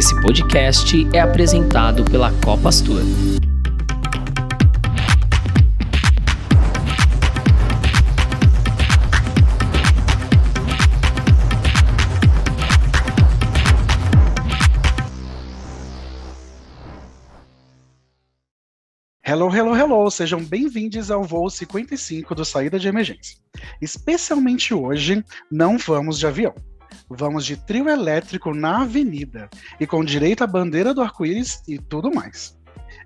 Esse podcast é apresentado pela Copastor. Hello, sejam bem-vindos ao voo 55 do Saída de Emergência. Especialmente hoje, não vamos de avião. Vamos de trio elétrico na avenida e com direito à bandeira do arco-íris e tudo mais.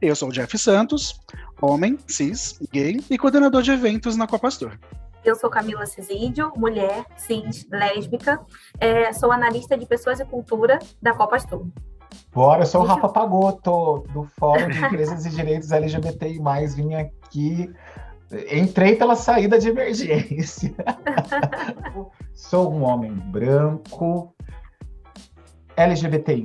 Eu sou o Jeff Santos, homem, cis, gay e coordenador de eventos na Copastor. Eu sou Camila Cisídio, mulher, cis, lésbica, sou analista de pessoas e cultura da Copastor. Bora, eu sou o Rafa Pagotto, do Fórum de Empresas e Direitos LGBTI+, vim aqui, entrei pela saída de emergência. Sou um homem branco, LGBTI+,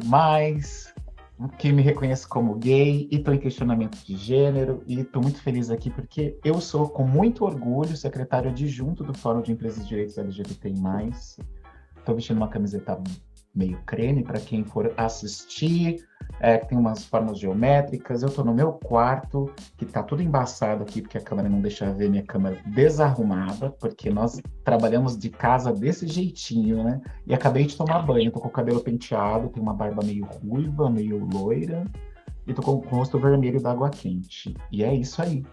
que me reconheço como gay, e estou em questionamento de gênero, e estou muito feliz aqui porque eu sou, com muito orgulho, secretário adjunto do Fórum de Empresas e Direitos LGBTI+. Estou vestindo uma camiseta meio creme para quem for assistir, tem umas formas geométricas. Eu tô no meu quarto, que tá tudo embaçado aqui, porque a câmera não deixa ver minha câmera desarrumada, porque nós trabalhamos de casa desse jeitinho, né? E acabei de tomar banho, tô com o cabelo penteado, tenho uma barba meio ruiva, meio loira, e tô com o rosto vermelho d'água quente. E é isso aí.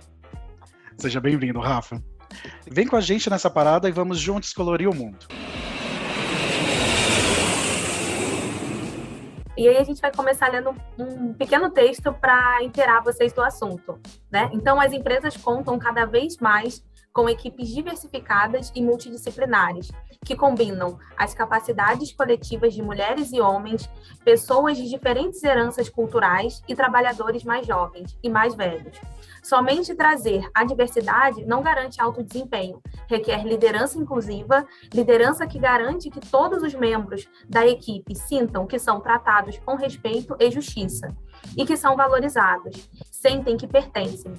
Seja bem-vindo, Rafa. Vem com a gente nessa parada e vamos juntos colorir o mundo. E aí a gente vai começar lendo um pequeno texto para inteirar vocês do assunto, né? Então, as empresas contam cada vez mais com equipes diversificadas e multidisciplinares, que combinam as capacidades coletivas de mulheres e homens, pessoas de diferentes heranças culturais e trabalhadores mais jovens e mais velhos. Somente trazer a diversidade não garante alto desempenho, requer liderança inclusiva, liderança que garante que todos os membros da equipe sintam que são tratados com respeito e justiça, e que são valorizados, sentem que pertencem.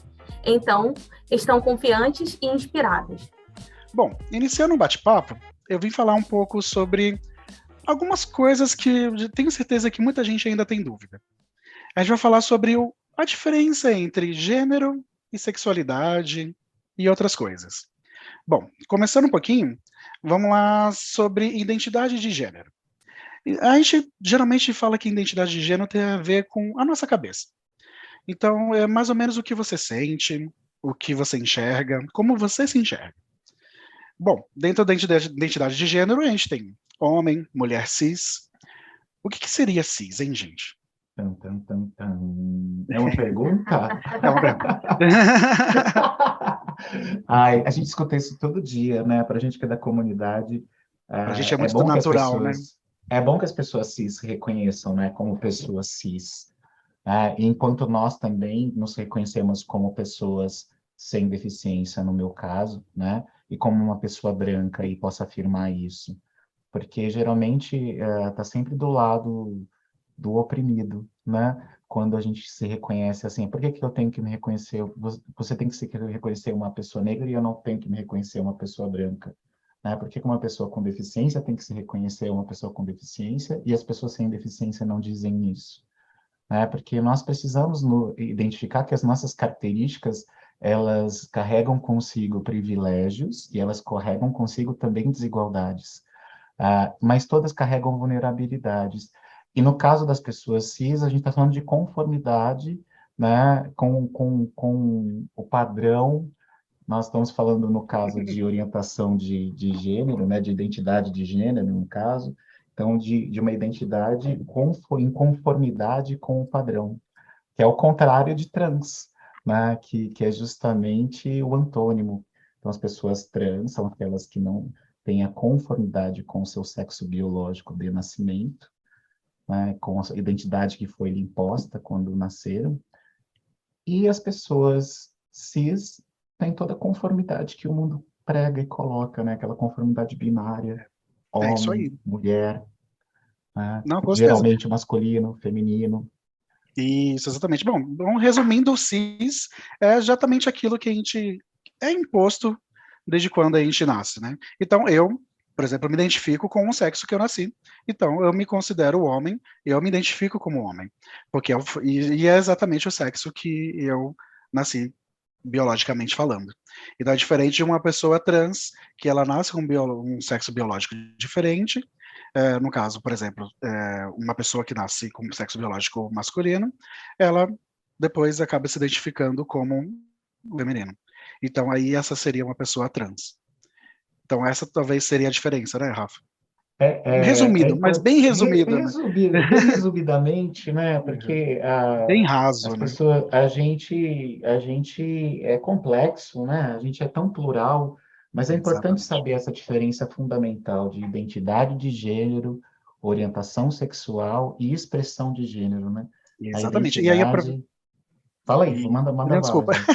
Então, estão confiantes e inspirados. Bom, iniciando um bate-papo, eu vim falar um pouco sobre algumas coisas que eu tenho certeza que muita gente ainda tem dúvida. A gente vai falar sobre a diferença entre gênero e sexualidade e outras coisas. Bom, começando um pouquinho, vamos lá sobre identidade de gênero. A gente geralmente fala que identidade de gênero tem a ver com a nossa cabeça. Então, é mais ou menos o que você sente, o que você enxerga, como você se enxerga. Bom, dentro da identidade de gênero, a gente tem homem, mulher cis. O que seria cis, hein, gente? É uma pergunta? É uma pergunta. Ai, a gente escuta isso todo dia, né? Pra gente que é da comunidade. A gente é muito bom natural, né? É bom que as pessoas cis se reconheçam, né? Como pessoas cis. Enquanto nós também nos reconhecemos como pessoas sem deficiência, no meu caso, né? E como uma pessoa branca e posso afirmar isso. Porque geralmente está sempre do lado do oprimido, né? Quando a gente se reconhece assim, por que eu tenho que me reconhecer? Você tem que se reconhecer uma pessoa negra e eu não tenho que me reconhecer uma pessoa branca, né? Por que uma pessoa com deficiência tem que se reconhecer uma pessoa com deficiência e as pessoas sem deficiência não dizem isso? Porque nós precisamos identificar que as nossas características, elas carregam consigo privilégios e elas carregam consigo também desigualdades, mas todas carregam vulnerabilidades. E no caso das pessoas cis, a gente está falando de conformidade, né, com o padrão. Nós estamos falando, no caso, de orientação de gênero, né, de identidade de gênero, no caso. Então, de uma identidade em conformidade com o padrão, que é o contrário de trans, né, que é justamente o antônimo. Então, as pessoas trans são aquelas que não têm a conformidade com o seu sexo biológico de nascimento, né, com a identidade que foi lhe imposta quando nasceram, e as pessoas cis têm toda a conformidade que o mundo prega e coloca, né, aquela conformidade binária, homem, isso aí. mulher, né, Não, com certeza. geralmente masculino, feminino. Isso, exatamente. Bom, resumindo, o cis é exatamente aquilo que a gente é imposto desde quando a gente nasce, né? Então, eu Por exemplo, eu me identifico com o sexo que eu nasci, então eu me considero homem, eu me identifico como homem, porque e é exatamente o sexo que eu nasci biologicamente falando. Então é diferente de uma pessoa trans, que ela nasce com um sexo biológico diferente, no caso, por exemplo, uma pessoa que nasce com sexo biológico masculino, ela depois acaba se identificando como feminino. Então aí essa seria uma pessoa trans. Então essa talvez seria a diferença, né, Rafa? É Resumido, mas bem resumido, né? bem resumidamente, né? Porque Bem raso, as né? pessoas, a gente é complexo, né? A gente é tão plural, mas é importante Exatamente. saber essa diferença fundamental de identidade de gênero, orientação sexual e expressão de gênero, né? A Exatamente. E aí, identidade. Fala aí, manda não, bala, desculpa. gente.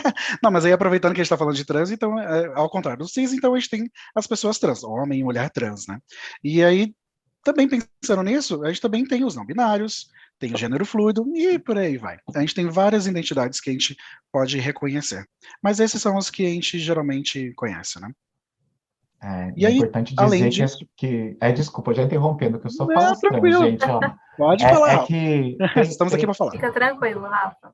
Não, mas aí aproveitando que a gente está falando de trans, então, ao contrário do cis, então a gente tem as pessoas trans, homem e mulher trans, né? E aí, também pensando nisso, a gente também tem os não binários, tem o gênero fluido e por aí vai. A gente tem várias identidades que a gente pode reconhecer. Mas esses são os que a gente geralmente conhece, né? E É aí, importante além dizer disso, desculpa, já interrompendo, que eu sou falastrão, tranquilo, gente, ó. pode falar, É Rafa. que Estamos aqui para falar. Fica tranquilo, Rafa.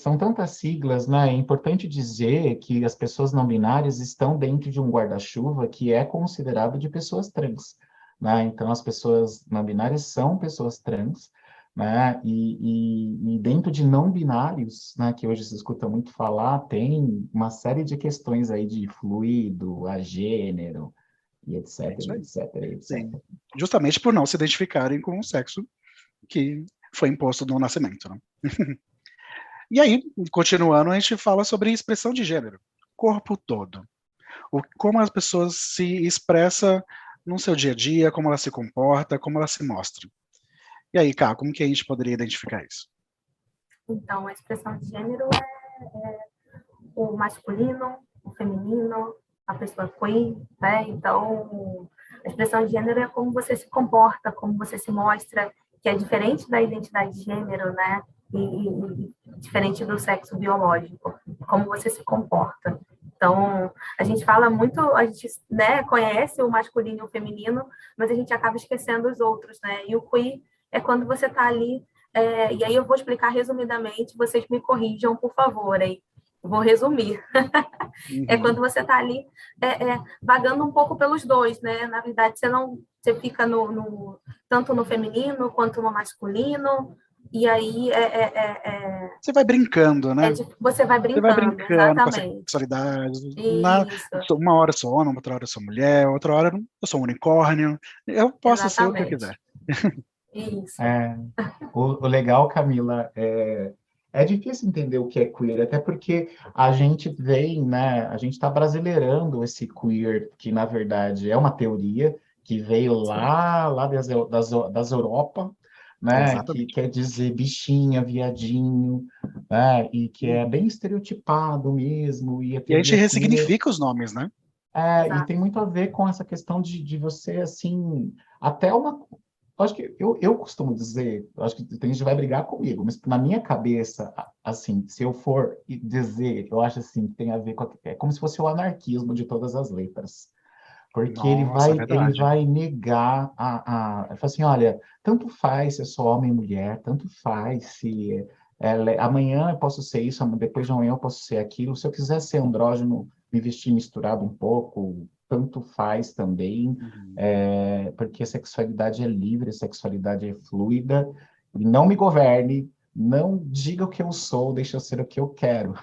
são tantas siglas, né? É importante dizer que as pessoas não binárias estão dentro de um guarda-chuva que é considerado de pessoas trans, né? Então, as pessoas não binárias são pessoas trans, né? E dentro de não binários, né, que hoje se escuta muito falar, tem uma série de questões aí de fluido, a gênero, e É etc, isso aí. etc, etc. Sim. Justamente por não se identificarem com o sexo que foi imposto no nascimento, né? E aí, continuando, a gente fala sobre expressão de gênero, corpo todo. Como as pessoas se expressa no seu dia a dia, como ela se comporta, como ela se mostra. E aí, Cá, como que a gente poderia identificar isso? Então, a expressão de gênero é o masculino, o feminino, a pessoa queer, né? Então, a expressão de gênero é como você se comporta, como você se mostra, que é diferente da identidade de gênero, né? E diferente do sexo biológico, como você se comporta. Então, a gente fala muito, a gente, né, conhece o masculino e o feminino, mas a gente acaba esquecendo os outros, né? E o queer é quando você está ali, e aí eu vou explicar resumidamente, vocês me corrijam, por favor, aí. Vou resumir. É quando você está ali vagando um pouco pelos dois, né? Na verdade, você fica tanto no feminino quanto no masculino, e aí Você vai brincando, né? você vai Você vai brincando, brincando com a exatamente. sexualidade. Isso, Uma hora eu sou homem, outra hora eu sou mulher, outra hora eu sou um unicórnio. Eu posso ser o que eu exatamente. quiser. Isso. O legal, Camila, é difícil entender o que é queer, até porque a gente vem, né? A gente está brasileirando esse queer, que na verdade é uma teoria que veio lá das Europa, né? Que Exatamente. quer dizer bichinha, viadinho, né? E que é bem estereotipado mesmo, e a E a gente teoria queer. ressignifica os nomes, né? E Exato. tem muito a ver com essa questão de você, assim, até uma. Acho que eu costumo dizer, acho que tem gente que vai brigar comigo, mas na minha cabeça, assim, se eu for dizer, eu acho assim, que tem a ver com. É como se fosse o anarquismo de todas as letras. Porque Nossa, é ele verdade. vai negar ele fala assim, olha, tanto faz se eu sou homem e mulher, tanto faz se amanhã eu posso ser isso, depois de amanhã eu posso ser aquilo. Se eu quiser ser andrógeno, me vestir misturado um pouco, tanto faz também, Uhum. porque a sexualidade é livre, a sexualidade é fluida, e não me governe, não diga o que eu sou, deixa eu ser o que eu quero.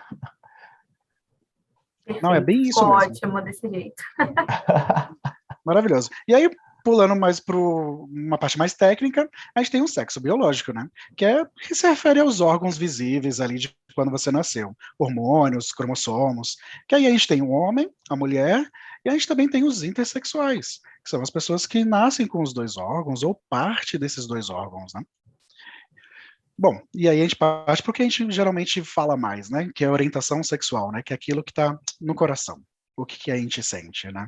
Não, é Perfeito. bem Ficou isso mesmo. ótimo desse jeito. Maravilhoso. E aí, pulando mais para uma parte mais técnica, a gente tem o sexo biológico, né? Que se refere aos órgãos visíveis ali de quando você nasceu, hormônios, cromossomos. Que aí a gente tem o homem, a mulher, e a gente também tem os intersexuais, que são as pessoas que nascem com os dois órgãos ou parte desses dois órgãos, né? Bom, e aí a gente parte para o que a gente geralmente fala mais, né? Que é a orientação sexual, né? Que é aquilo que está no coração, o que a gente sente, né?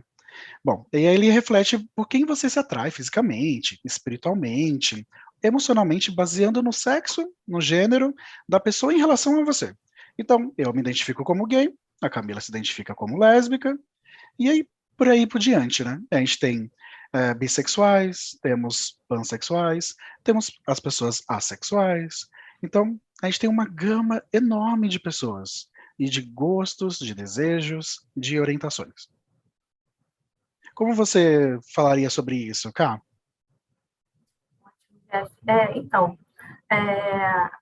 Bom, e aí ele reflete por quem você se atrai fisicamente, espiritualmente, emocionalmente, baseando no sexo, no gênero da pessoa em relação a você. Então, eu me identifico como gay, a Camila se identifica como lésbica, e aí por diante, né? A gente tem bissexuais, temos pansexuais, temos as pessoas assexuais. Então, a gente tem uma gama enorme de pessoas e de gostos, de desejos, de orientações. Como você falaria sobre isso, Ká? Então,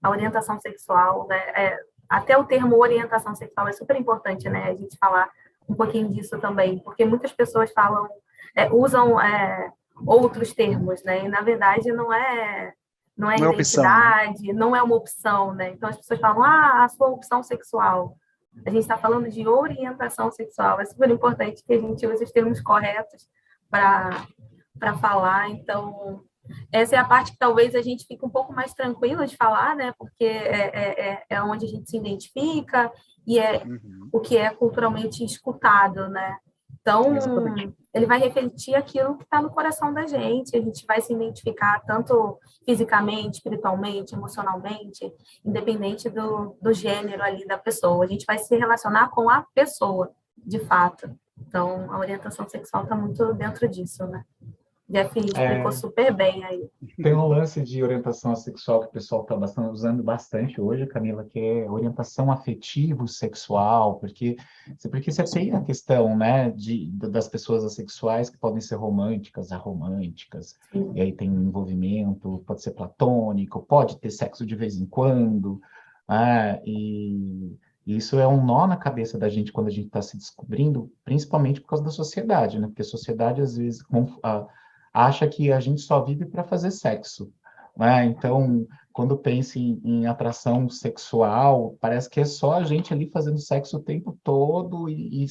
a orientação sexual, né, até o termo orientação sexual é super importante, né, a gente falar um pouquinho disso também, porque muitas pessoas falam, usam outros termos, né, e na verdade não é Não é opção, né? identidade, não é uma opção, né, então as pessoas falam, a sua opção sexual. A gente está falando de orientação sexual, é super importante que a gente use os termos corretos para falar, então essa é a parte que talvez a gente fique um pouco mais tranquilo de falar, né? Porque é onde a gente se identifica e é o que é culturalmente escutado, né? Então, Exatamente. ele vai refletir aquilo que está no coração da gente, a gente vai se identificar tanto fisicamente, espiritualmente, emocionalmente, independente do gênero ali da pessoa. A gente vai se relacionar com a pessoa, de fato. Então, a orientação sexual está muito dentro disso, né? Jeff explicou super bem aí. Tem um lance de orientação sexual que o pessoal está usando bastante hoje, Camila, que é orientação afetivo-sexual, porque você tem a questão, né, das pessoas assexuais que podem ser românticas, aromânticas, e aí tem um envolvimento, pode ser platônico, pode ter sexo de vez em quando, e isso é um nó na cabeça da gente quando a gente está se descobrindo, principalmente por causa da sociedade, né, porque a sociedade, às vezes, acha que a gente só vive para fazer sexo, né? Então, quando pensa em atração sexual, parece que é só a gente ali fazendo sexo o tempo todo e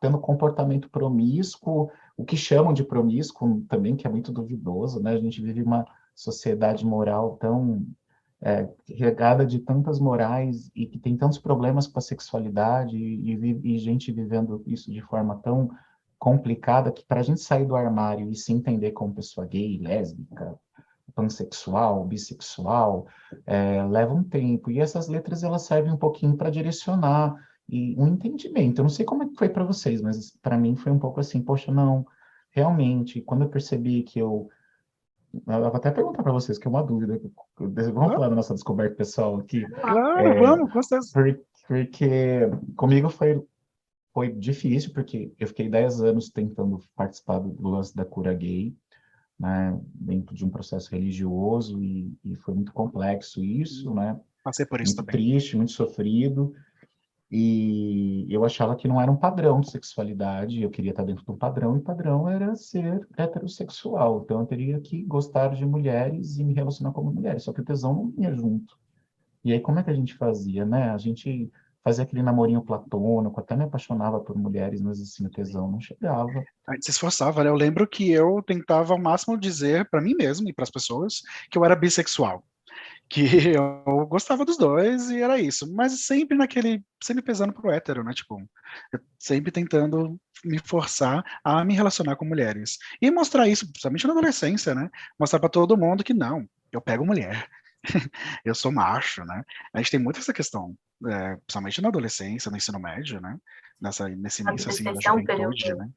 tendo comportamento promíscuo, o que chamam de promíscuo também, que é muito duvidoso, né? A gente vive uma sociedade moral tão regada de tantas morais e que tem tantos problemas com a sexualidade e gente vivendo isso de forma tão complicada que para a gente sair do armário e se entender como pessoa gay, lésbica, pansexual, bissexual, leva um tempo. E essas letras elas servem um pouquinho para direcionar e um entendimento. Eu não sei como é que foi para vocês, mas para mim foi um pouco assim, poxa, não, realmente, quando eu percebi que eu vou até perguntar para vocês, que é uma dúvida. Vamos falar da nossa descoberta pessoal aqui? Claro, vamos, com certeza. Porque comigo foi difícil, porque eu fiquei 10 anos tentando participar do lance da cura gay, né, dentro de um processo religioso, e foi muito complexo isso, né? Passei por isso Muito também. triste, muito sofrido, e eu achava que não era um padrão de sexualidade, eu queria estar dentro de um padrão, e o padrão era ser heterossexual, então eu teria que gostar de mulheres e me relacionar com mulheres, só que o tesão não vinha junto. E aí, como é que a gente fazia, né? A gente fazia aquele namorinho platônico, até me apaixonava por mulheres, mas assim, o tesão não chegava. A gente se esforçava, né? Eu lembro que eu tentava ao máximo dizer para mim mesmo e para as pessoas que eu era bissexual, que eu gostava dos dois e era isso, mas sempre pesando pro hétero, né? Tipo, eu sempre tentando me forçar a me relacionar com mulheres e mostrar isso, principalmente na adolescência, né? Mostrar para todo mundo que não, eu pego mulher. Eu sou macho, né? A gente tem muito essa questão, principalmente na adolescência, no ensino médio, né? Nesse A início, assim, da adolescência é um juventude, período, né?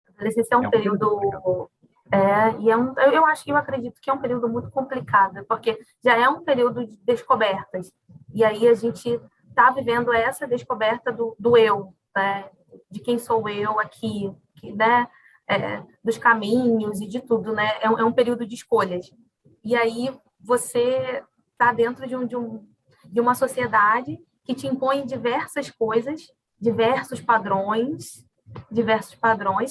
a adolescência é um É um período complicado. período eu acho que eu acredito que é um período muito complicado, porque já é um período de descobertas. E aí a gente está vivendo essa descoberta do eu, né? De quem sou eu aqui, né? Dos caminhos e de tudo, né? É um período de escolhas. E aí você está dentro de uma sociedade que te impõe diversas coisas, diversos padrões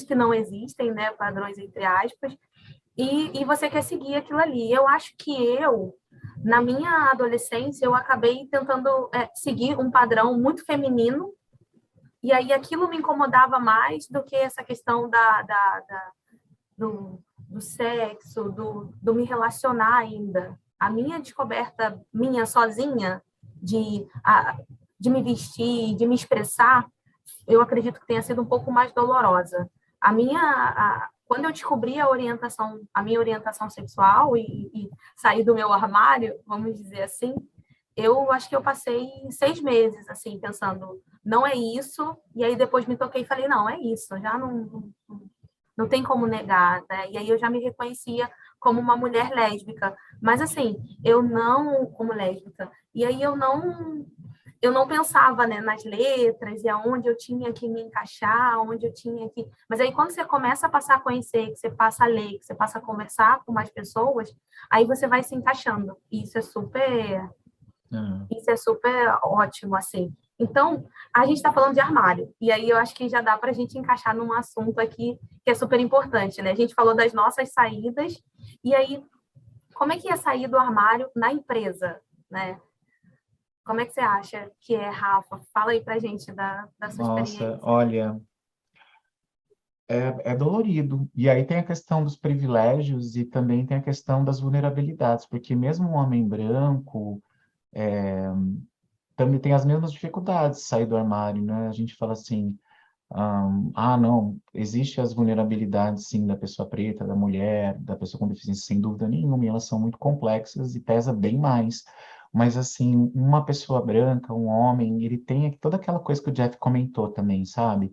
que não existem, né? Padrões entre aspas, e você quer seguir aquilo ali. Eu acho que na minha adolescência, eu acabei tentando seguir um padrão muito feminino, e aí aquilo me incomodava mais do que essa questão do sexo, do me relacionar ainda. A minha descoberta, minha sozinha, de me vestir, de me expressar, eu acredito que tenha sido um pouco mais dolorosa. Quando eu descobri a minha orientação sexual e saí do meu armário, vamos dizer assim, eu acho que eu passei 6 meses, assim, pensando, não é isso, e aí depois me toquei e falei, não, é isso, já não tem como negar, né? E aí eu já me reconhecia como uma mulher lésbica, mas assim, eu não como lésbica. E aí eu não pensava, né, nas letras e aonde eu tinha que me encaixar, onde eu tinha que. Mas aí quando você começa a passar a conhecer, que você passa a ler, que você passa a conversar com mais pessoas, aí você vai se encaixando. E isso é super ótimo, assim. Então, a gente está falando de armário, e aí eu acho que já dá para a gente encaixar num assunto aqui que é super importante, né? A gente falou das nossas saídas, e aí, como é que é sair do armário na empresa, né? Como é que você acha que é, Rafa? Fala aí pra gente da sua Nossa, experiência. olha, é dolorido. E aí tem a questão dos privilégios e também tem a questão das vulnerabilidades, porque mesmo um homem branco também tem as mesmas dificuldades de sair do armário, né? A gente fala assim, não, existe as vulnerabilidades, sim, da pessoa preta, da mulher, da pessoa com deficiência, sem dúvida nenhuma, e elas são muito complexas e pesa bem mais. Mas, assim, uma pessoa branca, um homem, ele tem toda aquela coisa que o Jeff comentou também, sabe?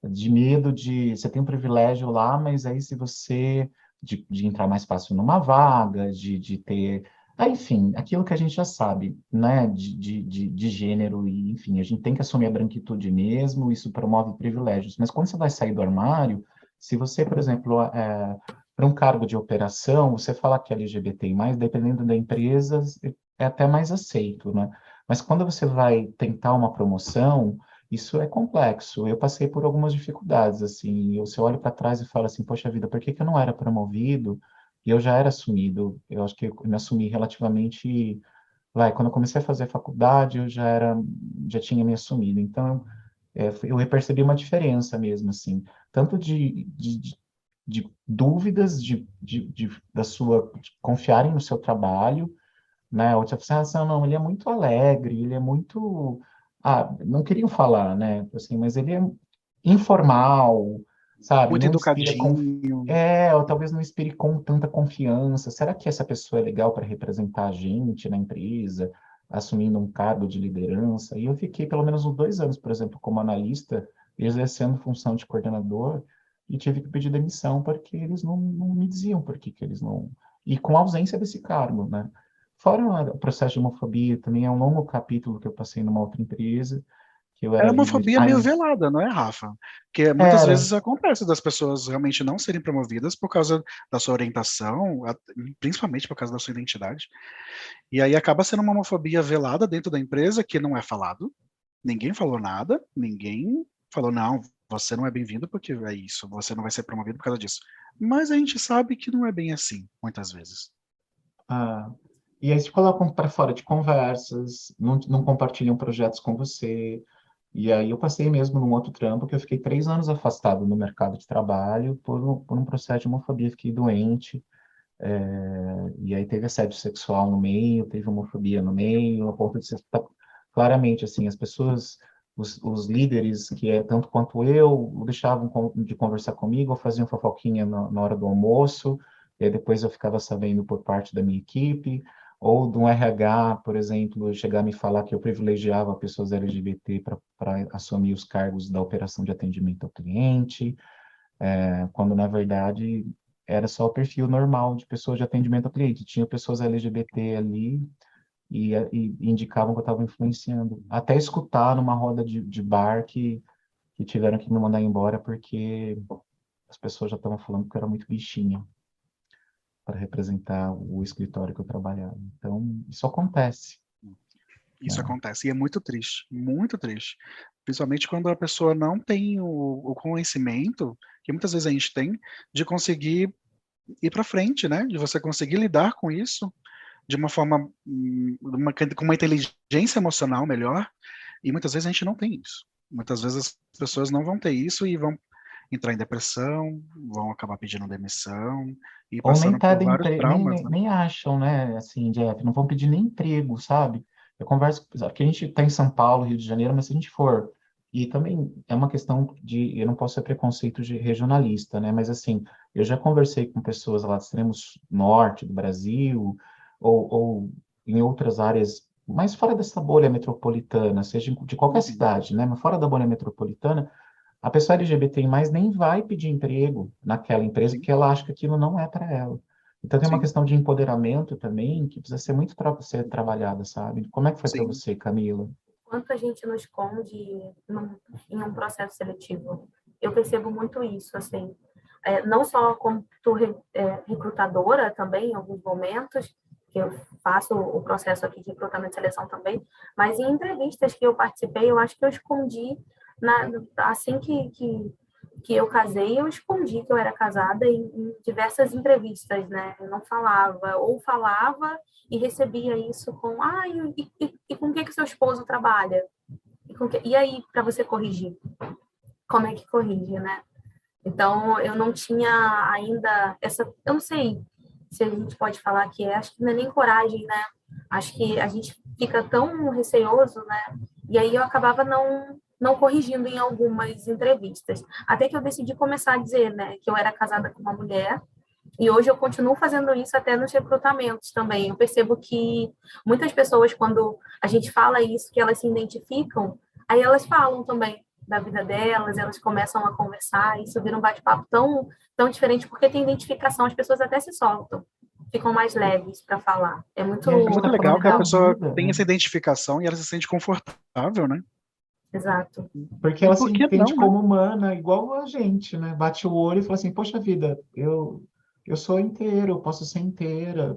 De medo de... Você tem um privilégio lá, mas aí se você... De entrar mais fácil numa vaga, de ter... enfim, aquilo que a gente já sabe, né, de gênero, e enfim, a gente tem que assumir a branquitude mesmo, isso promove privilégios. Mas quando você vai sair do armário, se você, por exemplo, para um cargo de operação, você falar que é LGBTI+, dependendo da empresa, é até mais aceito, né? Mas quando você vai tentar uma promoção, isso é complexo. Eu passei por algumas dificuldades, assim, você olha para trás e fala assim, poxa vida, por que que eu não era promovido? E eu já era assumido, eu acho que eu me assumi relativamente, quando eu comecei a fazer faculdade, já tinha me assumido, então eu percebi uma diferença mesmo, assim, tanto de dúvidas, de confiarem no seu trabalho, né, ou tipo assim, não, ele é muito alegre, ele é muito, não queriam falar, né, assim, mas ele é informal, sabe? Muito Não inspira educadinho. ou talvez não inspire com tanta confiança. Será que essa pessoa é legal para representar a gente na empresa, assumindo um cargo de liderança? E eu fiquei pelo menos uns 2 anos, por exemplo, como analista, exercendo função de coordenador, e tive que pedir demissão porque eles não me diziam por que que eles não. E com a ausência desse cargo, né? Fora o processo de homofobia, também é um longo capítulo que eu passei numa outra empresa, que eu É era uma líder. fobia meio velada, não é, Rafa? Porque muitas Era. vezes acontece das pessoas realmente não serem promovidas por causa da sua orientação, principalmente por causa da sua identidade. E aí acaba sendo uma homofobia velada dentro da empresa que não é falado. Ninguém falou nada, ninguém falou, não, você não é bem-vindo porque é isso, você não vai ser promovido por causa disso. Mas a gente sabe que não é bem assim, muitas vezes. Ah, e aí se colocam para fora de conversas, não compartilham projetos com você. E aí eu passei mesmo num outro trampo que eu fiquei 3 anos afastado no mercado de trabalho por um processo de homofobia, fiquei doente. E aí teve assédio sexual no meio, teve homofobia no meio, a ponto de ser claramente assim, as pessoas, os líderes, que é tanto quanto eu, deixavam de conversar comigo, ou faziam fofoquinha na hora do almoço, e aí depois eu ficava sabendo por parte da minha equipe, ou do RH, por exemplo, chegar a me falar que eu privilegiava pessoas LGBT para assumir os cargos da operação de atendimento ao cliente, quando na verdade era só o perfil normal de pessoas de atendimento ao cliente. Tinha pessoas LGBT ali e indicavam que eu estava influenciando. Até escutar numa roda de bar que tiveram que me mandar embora porque as pessoas já estavam falando que eu era muito bichinha para representar o escritório que eu trabalhava. Então, isso acontece, Isso né? acontece e é muito triste. Principalmente quando a pessoa não tem o conhecimento, que muitas vezes a gente tem, de conseguir ir para frente, né? De você conseguir lidar com isso de uma forma, com uma inteligência emocional melhor, e muitas vezes a gente não tem isso. Muitas vezes as pessoas não vão ter isso e vão entrar em depressão, vão acabar pedindo demissão e Ou nem passando por pedem vários traumas, né? nem acham, né? Assim, Jeff, não vão pedir nem emprego, sabe? Eu converso, porque a gente está em São Paulo, Rio de Janeiro, mas se a gente for, e também é uma questão eu não posso ser preconceito de regionalista, né? Mas assim, eu já conversei com pessoas lá do extremo norte do Brasil, ou em outras áreas, mas fora dessa bolha metropolitana, seja de qualquer Uhum. cidade, né? Mas fora da bolha metropolitana, a pessoa LGBTI+, nem vai pedir emprego naquela empresa, Sim, porque ela acha que aquilo não é para ela. Então tem uma sim, questão de empoderamento também, que precisa ser muito ser trabalhada, sabe? Como é que foi para sim. você, Camila? Quanto a gente não esconde em um processo seletivo. Eu percebo muito isso, assim. Não só como recrutadora também, em alguns momentos, que eu faço o processo aqui de recrutamento e seleção também, mas em entrevistas que eu participei, eu acho que eu escondi, assim que eu casei, eu escondi que eu era casada em diversas entrevistas, né? Eu não falava, ou falava e recebia isso com, e com o que que seu esposo trabalha? E aí, para você corrigir? Como é que corrige, né? Então, eu não tinha ainda essa, eu não sei se a gente pode falar que acho que não é nem coragem, né? Acho que a gente fica tão receoso, né? E aí eu acabava não corrigindo em algumas entrevistas. Até que eu decidi começar a dizer, né, que eu era casada com uma mulher. E hoje eu continuo fazendo isso até nos recrutamentos também. Eu percebo que muitas pessoas, quando a gente fala isso, que elas se identificam, aí elas falam também da vida delas, elas começam a conversar, isso vira um bate-papo tão diferente, porque tem identificação, as pessoas até se soltam, ficam mais leves para falar. É E a gente É muito está muito legal falando que a da legal. pessoa vida, tem né? essa identificação e ela se sente confortável, né? Exato. Porque E ela por se que entende não, né? como humana, igual a gente, né? Bate o olho e fala assim, poxa vida, eu sou inteiro, eu posso ser inteira,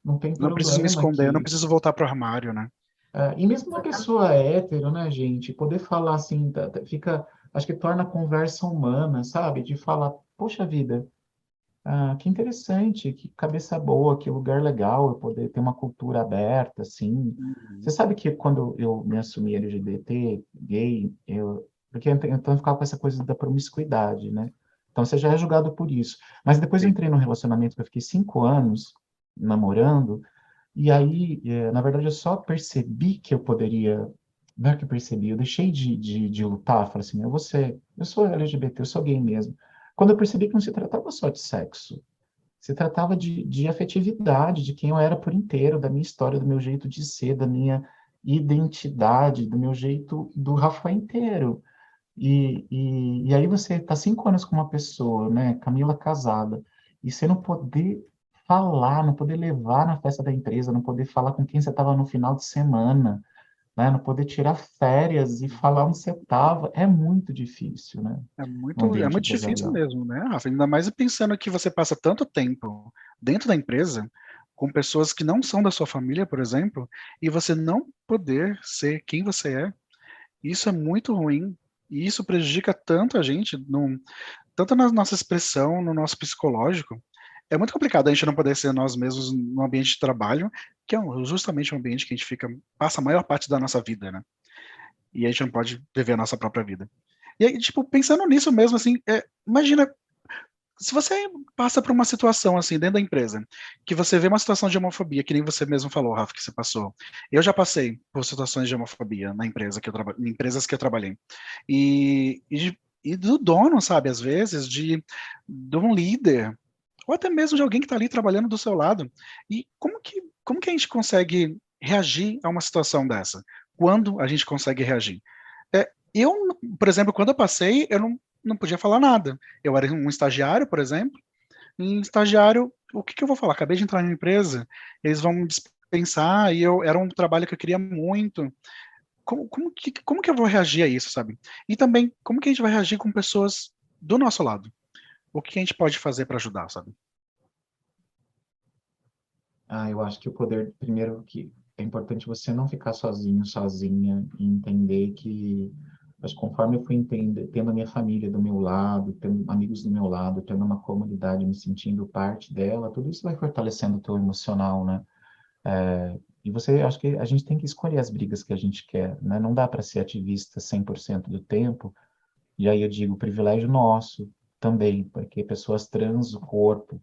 não tem Não preciso me problema esconder, não aqui. preciso voltar pro armário, né? E mesmo uma Exatamente. pessoa hétero, né, gente, poder falar assim, fica, acho que torna a conversa humana, sabe? De falar, poxa vida, que interessante, que cabeça boa, que lugar legal eu poder ter uma cultura aberta, assim. Você Uhum. sabe que quando eu me assumi LGBT, gay, porque então eu ficava com essa coisa da promiscuidade, né? Então você já é julgado por isso. Mas depois eu Sim, entrei num relacionamento que eu fiquei 5 anos namorando, e aí, na verdade, eu só percebi que eu poderia. Não é que eu percebi, eu deixei de lutar, falei assim, eu sou LGBT, eu sou gay mesmo. Quando eu percebi que não se tratava só de sexo, se tratava de afetividade, de quem eu era por inteiro, da minha história, do meu jeito de ser, da minha identidade, do meu jeito do Rafa inteiro. E aí você está 5 anos com uma pessoa, né, Camila casada, e você não poder falar, não poder levar na festa da empresa, não poder falar com quem você estava no final de semana, né, não poder tirar férias e falar onde você estava, é muito difícil, né, no é ambiente muito difícil empresarial. mesmo, né, Rafa? Ainda mais pensando que você passa tanto tempo dentro da empresa com pessoas que não são da sua família, por exemplo, e você não poder ser quem você é. Isso é muito ruim. E isso prejudica tanto a gente, tanto na nossa expressão, no nosso psicológico. É muito complicado a gente não poder ser nós mesmos no ambiente de trabalho, que é justamente um ambiente que a gente passa a maior parte da nossa vida, né? E a gente não pode viver a nossa própria vida. E aí, tipo, pensando nisso mesmo, assim, imagina, se você passa por uma situação assim dentro da empresa, que você vê uma situação de homofobia, que nem você mesmo falou, Rafa, que você passou. Eu já passei por situações de homofobia na empresa em empresas que eu trabalhei. E do dono, sabe, às vezes, de um líder, ou até mesmo de alguém que está ali trabalhando do seu lado. E como que a gente consegue reagir a uma situação dessa? Quando a gente consegue reagir? Eu, por exemplo, quando eu passei, eu não podia falar nada. Eu era um estagiário, por exemplo, e estagiário, o que que eu vou falar? Acabei de entrar na empresa, eles vão me dispensar, e era um trabalho que eu queria muito. Como que eu vou reagir a isso, sabe? E também, como que a gente vai reagir com pessoas do nosso lado? O que a gente pode fazer para ajudar, sabe? Eu acho que o poder, primeiro, que é importante você não ficar sozinho, sozinha, e entender que, mas conforme eu fui tendo a minha família do meu lado, tendo amigos do meu lado, tendo uma comunidade, me sentindo parte dela, tudo isso vai fortalecendo o teu emocional, né? E você, acho que a gente tem que escolher as brigas que a gente quer, né? Não dá para ser ativista 100% do tempo, e aí eu digo, privilégio nosso também, porque pessoas trans, o corpo,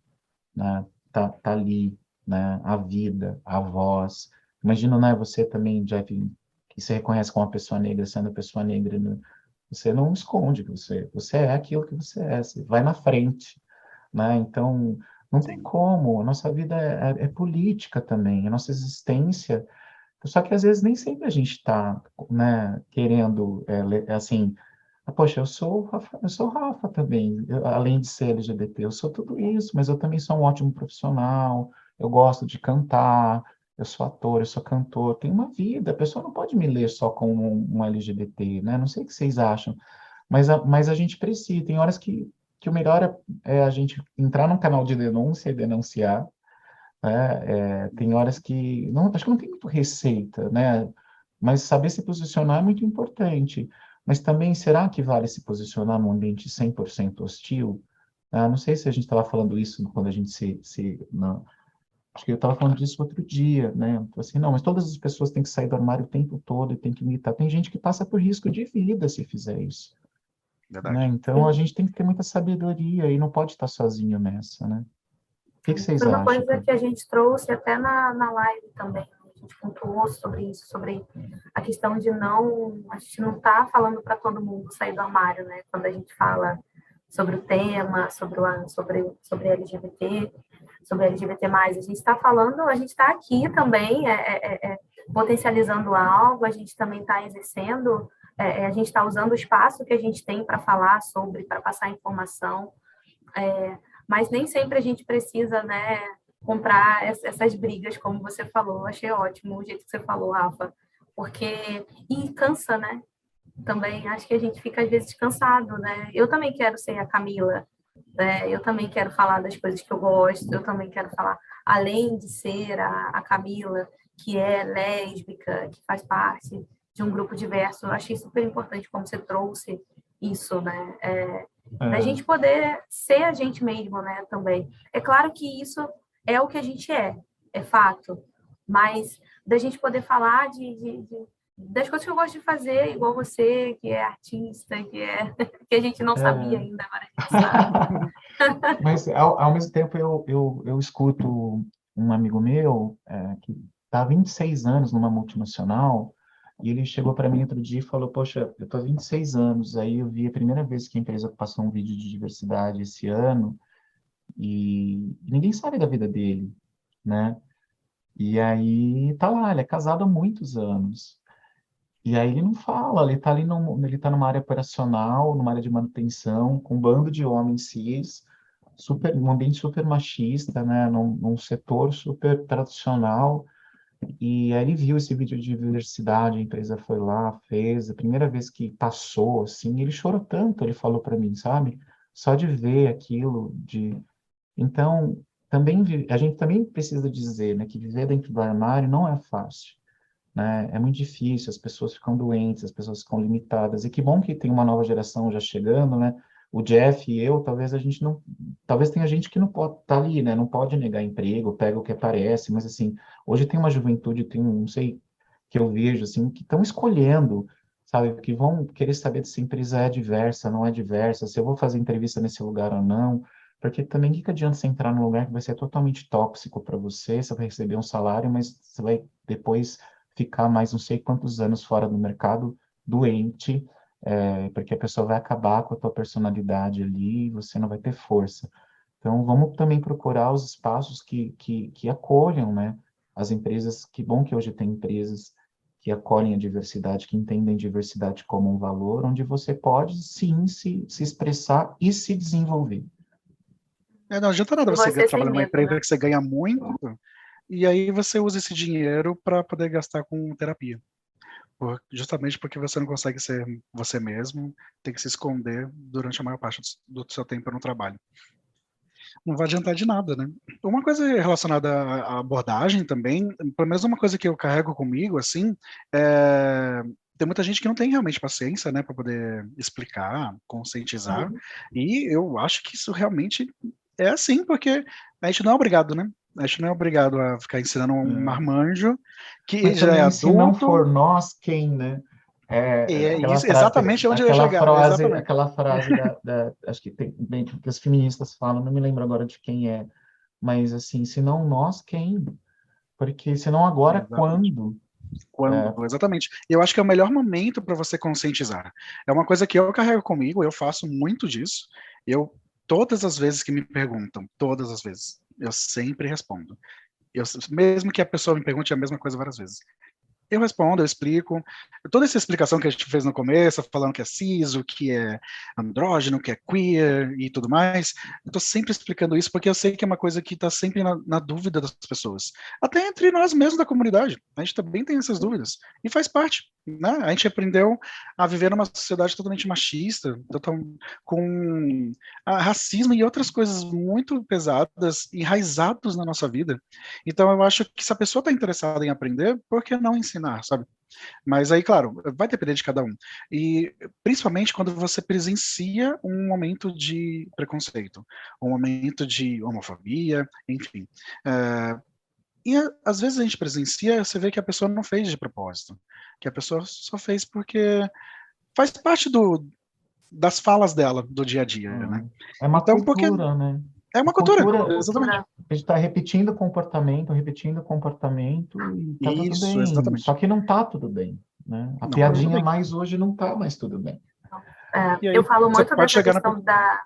né? Tá ali, né? A vida, a voz. Imagina, né? Você também, Jeff, que se reconhece como uma pessoa negra, sendo pessoa negra, né? Você não esconde que você é aquilo que você é, você vai na frente, né? Então, não tem Sim, como, a nossa vida é política também, a nossa existência, só que às vezes nem sempre a gente está, né, querendo, assim, Poxa, eu sou o Rafa também, além de ser LGBT, eu sou tudo isso, mas eu também sou um ótimo profissional, eu gosto de cantar, eu sou ator, eu sou cantor, tenho uma vida, a pessoa não pode me ler só como um LGBT, né? Não sei o que vocês acham, mas a gente precisa, tem horas que o melhor é a gente entrar num canal de denúncia e denunciar, né? Tem horas que, não, acho que não tem muito receita, né? Mas saber se posicionar é muito importante. Mas também, será que vale se posicionar num ambiente 100% hostil? Não sei se a gente estava falando isso quando a gente não, acho que eu estava falando disso outro dia, né? Assim, não, mas todas as pessoas têm que sair do armário o tempo todo e têm que militar. Tem gente que passa por risco de vida se fizer isso, né? Verdade. Então, a gente tem que ter muita sabedoria e não pode estar sozinho nessa, né? O que vocês Foi uma acham, coisa cara? que a gente trouxe até na live também. A gente pontuou sobre isso, sobre a questão de não. A gente não está falando para todo mundo sair do armário, né? Quando a gente fala sobre o tema, sobre LGBT, sobre LGBT+. A gente está falando, a gente está aqui também potencializando algo, a gente também está exercendo, a gente está usando o espaço que a gente tem para falar sobre, para passar informação. Mas nem sempre a gente precisa, né, comprar essas brigas, como você falou. Eu achei ótimo o jeito que você falou, Rafa, porque e cansa, né? Também acho que a gente fica às vezes cansado, né? Eu também quero ser a Camila, né? Eu também quero falar das coisas que eu gosto, eu também quero falar, além de ser a Camila, que é lésbica, que faz parte de um grupo diverso. Eu achei super importante como você trouxe isso, né? Da É, gente poder ser a gente mesmo, né, também. É claro que isso é o que a gente é fato, mas da gente poder falar das coisas que eu gosto de fazer, igual você, que é artista, que a gente não sabia é. ainda, agora a gente sabe. Mas, ao mesmo tempo, eu escuto um amigo meu que está há 26 anos numa multinacional, e ele chegou para mim outro dia e falou, poxa, eu estou há 26 anos, aí eu vi a primeira vez que a empresa passou um vídeo de diversidade esse ano, e ninguém sabe da vida dele, né? E aí tá lá, ele é casado há muitos anos. E aí ele não fala, ele está ali ele tá numa área operacional, numa área de manutenção, com um bando de homens cis, um ambiente super machista, né, num setor super tradicional. E aí ele viu esse vídeo de diversidade, a empresa foi lá, fez, a primeira vez que passou, assim, ele chorou tanto, ele falou para mim, sabe? Só de ver aquilo, Então, também a gente também precisa dizer, né, que viver dentro do armário não é fácil, né? É muito difícil, as pessoas ficam doentes, as pessoas ficam limitadas. E que bom que tem uma nova geração já chegando, né? O Jeff e eu, talvez a gente não, talvez tenha gente que não pode estar ali, né? Não pode negar emprego, pega o que aparece, mas assim, hoje tem uma juventude, tem, não sei, que eu vejo assim, que estão escolhendo, sabe? Que vão querer saber se a empresa é diversa, não é diversa, se eu vou fazer entrevista nesse lugar ou não. Porque também o que adianta você entrar num lugar que vai ser totalmente tóxico para você, você vai receber um salário, mas você vai depois ficar mais não sei quantos anos fora do mercado doente, porque a pessoa vai acabar com a tua personalidade ali e você não vai ter força. Então, vamos também procurar os espaços que acolham, né? As empresas, que bom que hoje tem empresas que acolhem a diversidade, que entendem diversidade como um valor, onde você pode, sim, se expressar e se desenvolver. Não adianta nada E você você sem trabalhar numa medo, né? empresa que você ganha muito, e aí você usa esse dinheiro para poder gastar com terapia. Justamente porque você não consegue ser você mesmo, tem que se esconder durante a maior parte do seu tempo no trabalho. Não vai adiantar de nada, né? Uma coisa relacionada à abordagem também, pelo menos uma coisa que eu carrego comigo, assim, tem muita gente que não tem realmente paciência, né, para poder explicar, conscientizar, Uhum. e eu acho que isso realmente é assim, porque a gente não é obrigado, né? A gente não é obrigado a ficar ensinando um marmanjo que Mas já é também, se não adulto. for nós, quem, né? E é isso, exatamente onde eu ia Aquela chegar, frase, exatamente. aquela frase acho que tem, bem, que as feministas falam, não me lembro agora de quem é, mas assim, se não nós, quem? Porque se não agora, Exatamente. quando? Quando, É, exatamente. E eu acho que é o melhor momento para você conscientizar. É uma coisa que eu carrego comigo, eu faço muito disso. Eu, todas as vezes que me perguntam, todas as vezes, eu sempre respondo. Mesmo que a pessoa me pergunte a mesma coisa várias vezes. eu respondo, eu explico. Toda essa explicação que a gente fez no começo, falando que é cis, o que é andrógeno, o que é queer e tudo mais, eu estou sempre explicando isso porque eu sei que é uma coisa que está sempre na dúvida das pessoas. Até entre nós mesmos da comunidade, a gente também tem essas dúvidas. E faz parte, né? A gente aprendeu a viver numa sociedade totalmente machista, com racismo e outras coisas muito pesadas, enraizados na nossa vida. Então, eu acho que se a pessoa está interessada em aprender, por que não ensinar, sabe? Mas aí, claro, vai depender de cada um. E principalmente quando você presencia um momento de preconceito, um momento de homofobia, enfim. E às vezes a gente presencia, você vê que a pessoa não fez de propósito, que a pessoa só fez porque faz parte das falas dela do dia a dia, né? É uma Então, porque cultura, né? é uma cultura, exatamente. A gente está repetindo comportamento e tá tudo Isso, bem. Só exatamente. que não tá tudo bem, né? A Não, tá tudo piadinha bem. mais hoje não tá mais tudo bem. E aí Eu falo você muito pode dessa chegar na... questão da.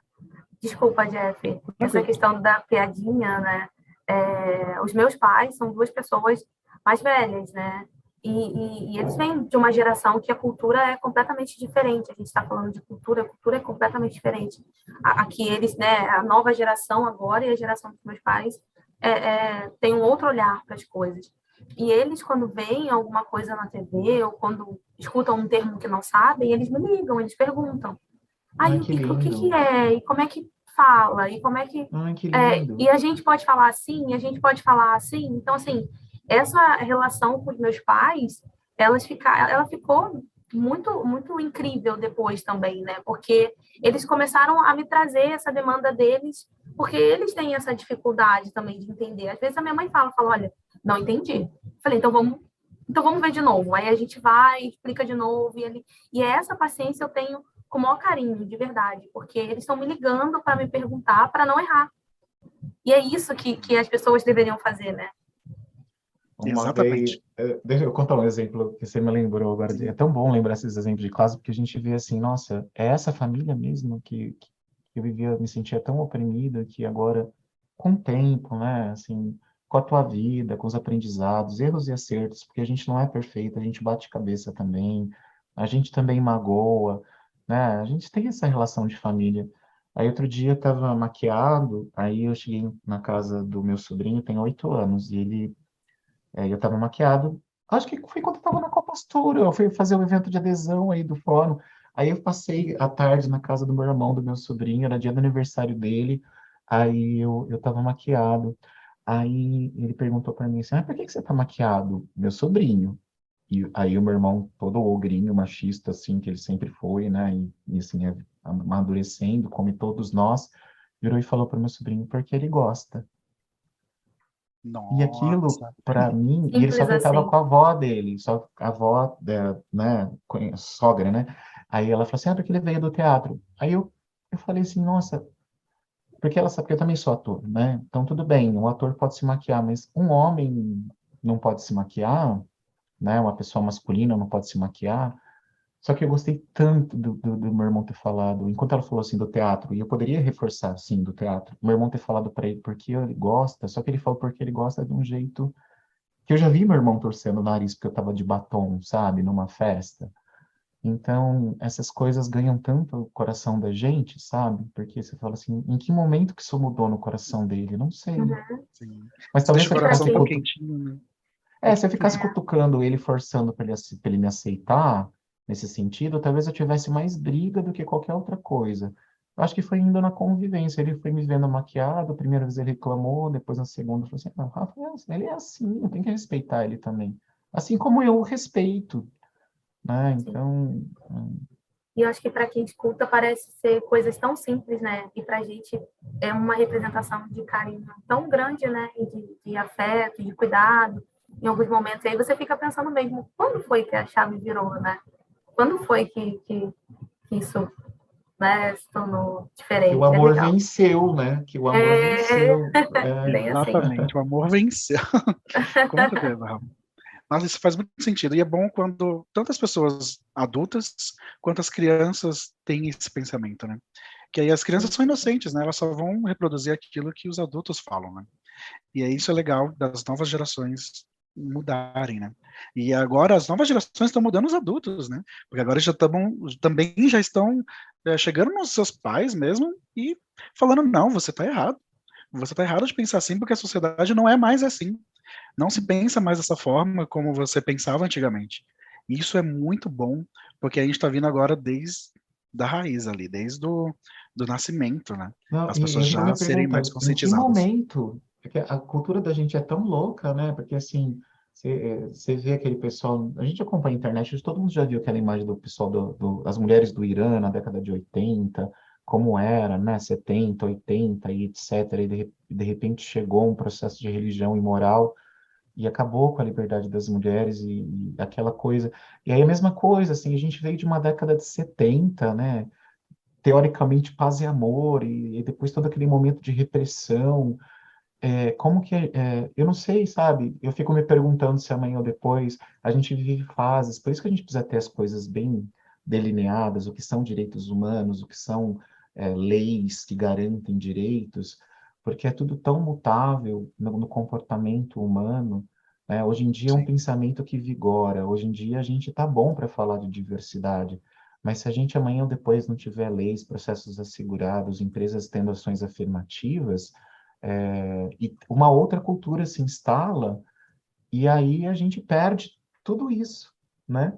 Desculpa, Jeff. Essa Tranquilo. questão da piadinha, né? Os meus pais são duas pessoas mais velhas, né? E eles vêm de uma geração que a cultura é completamente diferente. A gente está falando de cultura, a cultura é completamente diferente. Aqui eles, né? A nova geração agora e a geração dos meus pais tem um outro olhar para as coisas. E eles, quando veem alguma coisa na TV ou quando escutam um termo que não sabem, eles me ligam, eles perguntam. Ai, Aí, que e o que lindo. que é? E como é que fala? E como é que... Ai, que lindo. e a gente pode falar assim, a gente pode falar assim. Então, assim, essa relação com os meus pais, ela ficou muito, muito incrível depois também, né? Porque eles começaram a me trazer essa demanda deles, porque eles têm essa dificuldade também de entender. Às vezes a minha mãe fala, olha, não entendi. Falei, então vamos ver de novo. Aí a gente vai, explica de novo, e essa paciência eu tenho com o maior carinho, de verdade, porque eles estão me ligando para me perguntar, para não errar. E é isso que as pessoas deveriam fazer, né? Uma vez, Exatamente. deixa eu contar um exemplo que você me lembrou agora. É tão bom lembrar esses exemplos de casa, porque a gente vê assim, nossa, é essa família mesmo que eu vivia, me sentia tão oprimido, que agora, com o tempo, né, assim, com a tua vida, com os aprendizados, erros e acertos, porque a gente não é perfeito, a gente bate cabeça também, a gente também magoa, né, a gente tem essa relação de família. Aí outro dia eu estava maquiado, aí eu cheguei na casa do meu sobrinho, tem 8 anos, e eu estava maquiado. Acho que foi quando eu estava na Compostura. Eu fui fazer o evento de adesão aí do fórum. Aí eu passei a tarde na casa do meu irmão, do meu sobrinho, era dia do aniversário dele. Aí eu estava maquiado. Aí ele perguntou para mim assim: por que você está maquiado? Meu sobrinho. E aí o meu irmão, todo ogrinho, machista, assim, que ele sempre foi, né? E assim, amadurecendo, como todos nós, virou e falou para o meu sobrinho: porque ele gosta. E aquilo, Nossa. para mim, e ele só Simples tretava assim. com a avó dele, só a avó, né, sogra, né? Aí ela falou assim, porque ele veio do teatro. Aí eu falei assim, nossa, porque ela sabe que eu também sou ator, né? Então tudo bem, um ator pode se maquiar, mas um homem não pode se maquiar, né? Uma pessoa masculina não pode se maquiar. Só que eu gostei tanto do meu irmão ter falado, enquanto ela falou assim do teatro, e eu poderia reforçar, sim, do teatro, meu irmão ter falado para ele porque ele gosta, só que ele falou porque ele gosta de um jeito que eu já vi meu irmão torcendo o nariz porque eu tava de batom, sabe, numa festa. Então, essas coisas ganham tanto o coração da gente, sabe? Porque você fala assim, em que momento que isso mudou no coração dele? Não sei. Uhum. Sim. Mas Isso talvez deixa o se eu E para ficasse coração tão quem quentinho, né? se eu ficasse cutucando ele, forçando para ele me aceitar nesse sentido, talvez eu tivesse mais briga do que qualquer outra coisa. Eu acho que foi indo na convivência. Ele foi me vendo maquiado, a primeira vez ele reclamou, depois na segunda falou assim, não, Rafael, ele é assim, eu tenho que respeitar ele também. Assim como eu o respeito, né? sim. Então, E eu acho que para quem escuta parece ser coisas tão simples, né? E para a gente é uma representação de carinho tão grande, né? E de afeto, de cuidado, em alguns momentos. E aí você fica pensando mesmo, quando foi que a chave virou, né? Quando foi que isso, né, se tornou que o diferente? É amor legal. venceu, né? Que o amor É venceu. bem assim. Exatamente. O amor venceu. Com certeza, Rafa. Nossa, isso faz muito sentido. E é bom quando tantas pessoas adultas quanto as crianças têm esse pensamento, né? Que aí as crianças são inocentes, né? Elas só vão reproduzir aquilo que os adultos falam, né? E aí isso é legal das novas gerações mudarem, né? E agora as novas gerações estão mudando os adultos, né? Porque agora também já estão chegando nos seus pais mesmo e falando, não, você está errado. Você está errado de pensar assim, porque a sociedade não é mais assim. Não se pensa mais dessa forma como você pensava antigamente. E isso é muito bom, porque a gente está vindo agora desde da raiz ali, desde do nascimento, né? Não, As e pessoas a gente já me serem mais pergunta, em que conscientizadas. momento? Porque a cultura da gente é tão louca, né? Porque assim, você vê aquele pessoal, a gente acompanha a internet, hoje todo mundo já viu aquela imagem do pessoal das mulheres do Irã na década de 80, como era, né? 70, 80 e etc. E de repente chegou um processo de religião e moral e acabou com a liberdade das mulheres e aquela coisa. E aí a mesma coisa, assim, a gente veio de uma década de 70, né? Teoricamente paz e amor, e depois todo aquele momento de repressão, como que eu não sei, sabe? Eu fico me perguntando se amanhã ou depois a gente vive fases, por isso que a gente precisa ter as coisas bem delineadas, o que são direitos humanos, o que são leis que garantem direitos, porque é tudo tão mutável no comportamento humano, né? Hoje em dia é um Sim. pensamento que vigora, hoje em dia a gente tá bom para falar de diversidade, mas se a gente amanhã ou depois não tiver leis, processos assegurados, empresas tendo ações afirmativas, e uma outra cultura se instala, e aí a gente perde tudo isso, né?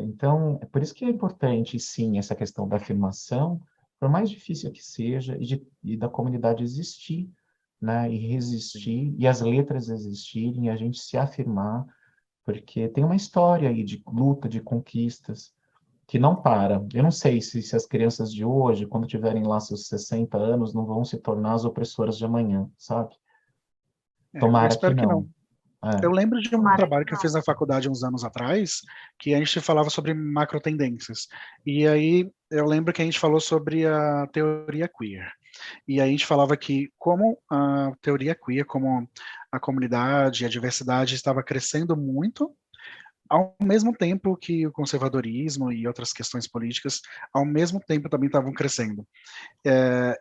Então, é por isso que é importante, sim, essa questão da afirmação, por mais difícil que seja, e da comunidade existir, né? E Sim. resistir, e as letras existirem, e a gente se afirmar, porque tem uma história aí de luta, de conquistas, que não para. Eu não sei se as crianças de hoje, quando tiverem lá seus 60 anos, não vão se tornar as opressoras de amanhã, sabe? Eu Tomara que espero que não. não. Eu lembro de um Tomara que trabalho que eu não. fiz na faculdade uns anos atrás, que a gente falava sobre macro tendências. E aí eu lembro que a gente falou sobre a teoria queer. E aí a gente falava que como a teoria queer, como a comunidade, a diversidade estava crescendo muito, ao mesmo tempo que o conservadorismo e outras questões políticas, ao mesmo tempo também estavam crescendo.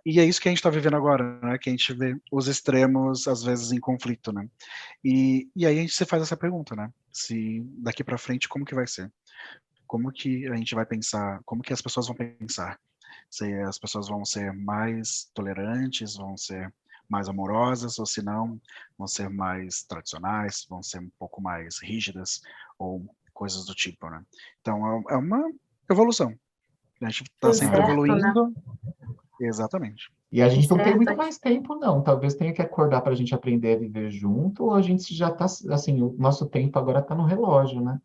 E é isso que a gente está vivendo agora, né? Que a gente vê os extremos, às vezes, em conflito, né? E aí a gente se faz essa pergunta, né? Se daqui para frente, como que vai ser? Como que a gente vai pensar? Como que as pessoas vão pensar? Se as pessoas vão ser mais tolerantes, vão ser mais amorosas, ou se não, vão ser mais tradicionais, vão ser um pouco mais rígidas, ou coisas do tipo, né? Então, é uma evolução. A gente está sempre Ah, Incerto, né? evoluindo. Exatamente. e a gente não tem Incerto. muito mais tempo, não. Talvez tenha que acordar para a gente aprender a viver junto, ou a gente já está, assim, o nosso tempo agora está no relógio, né?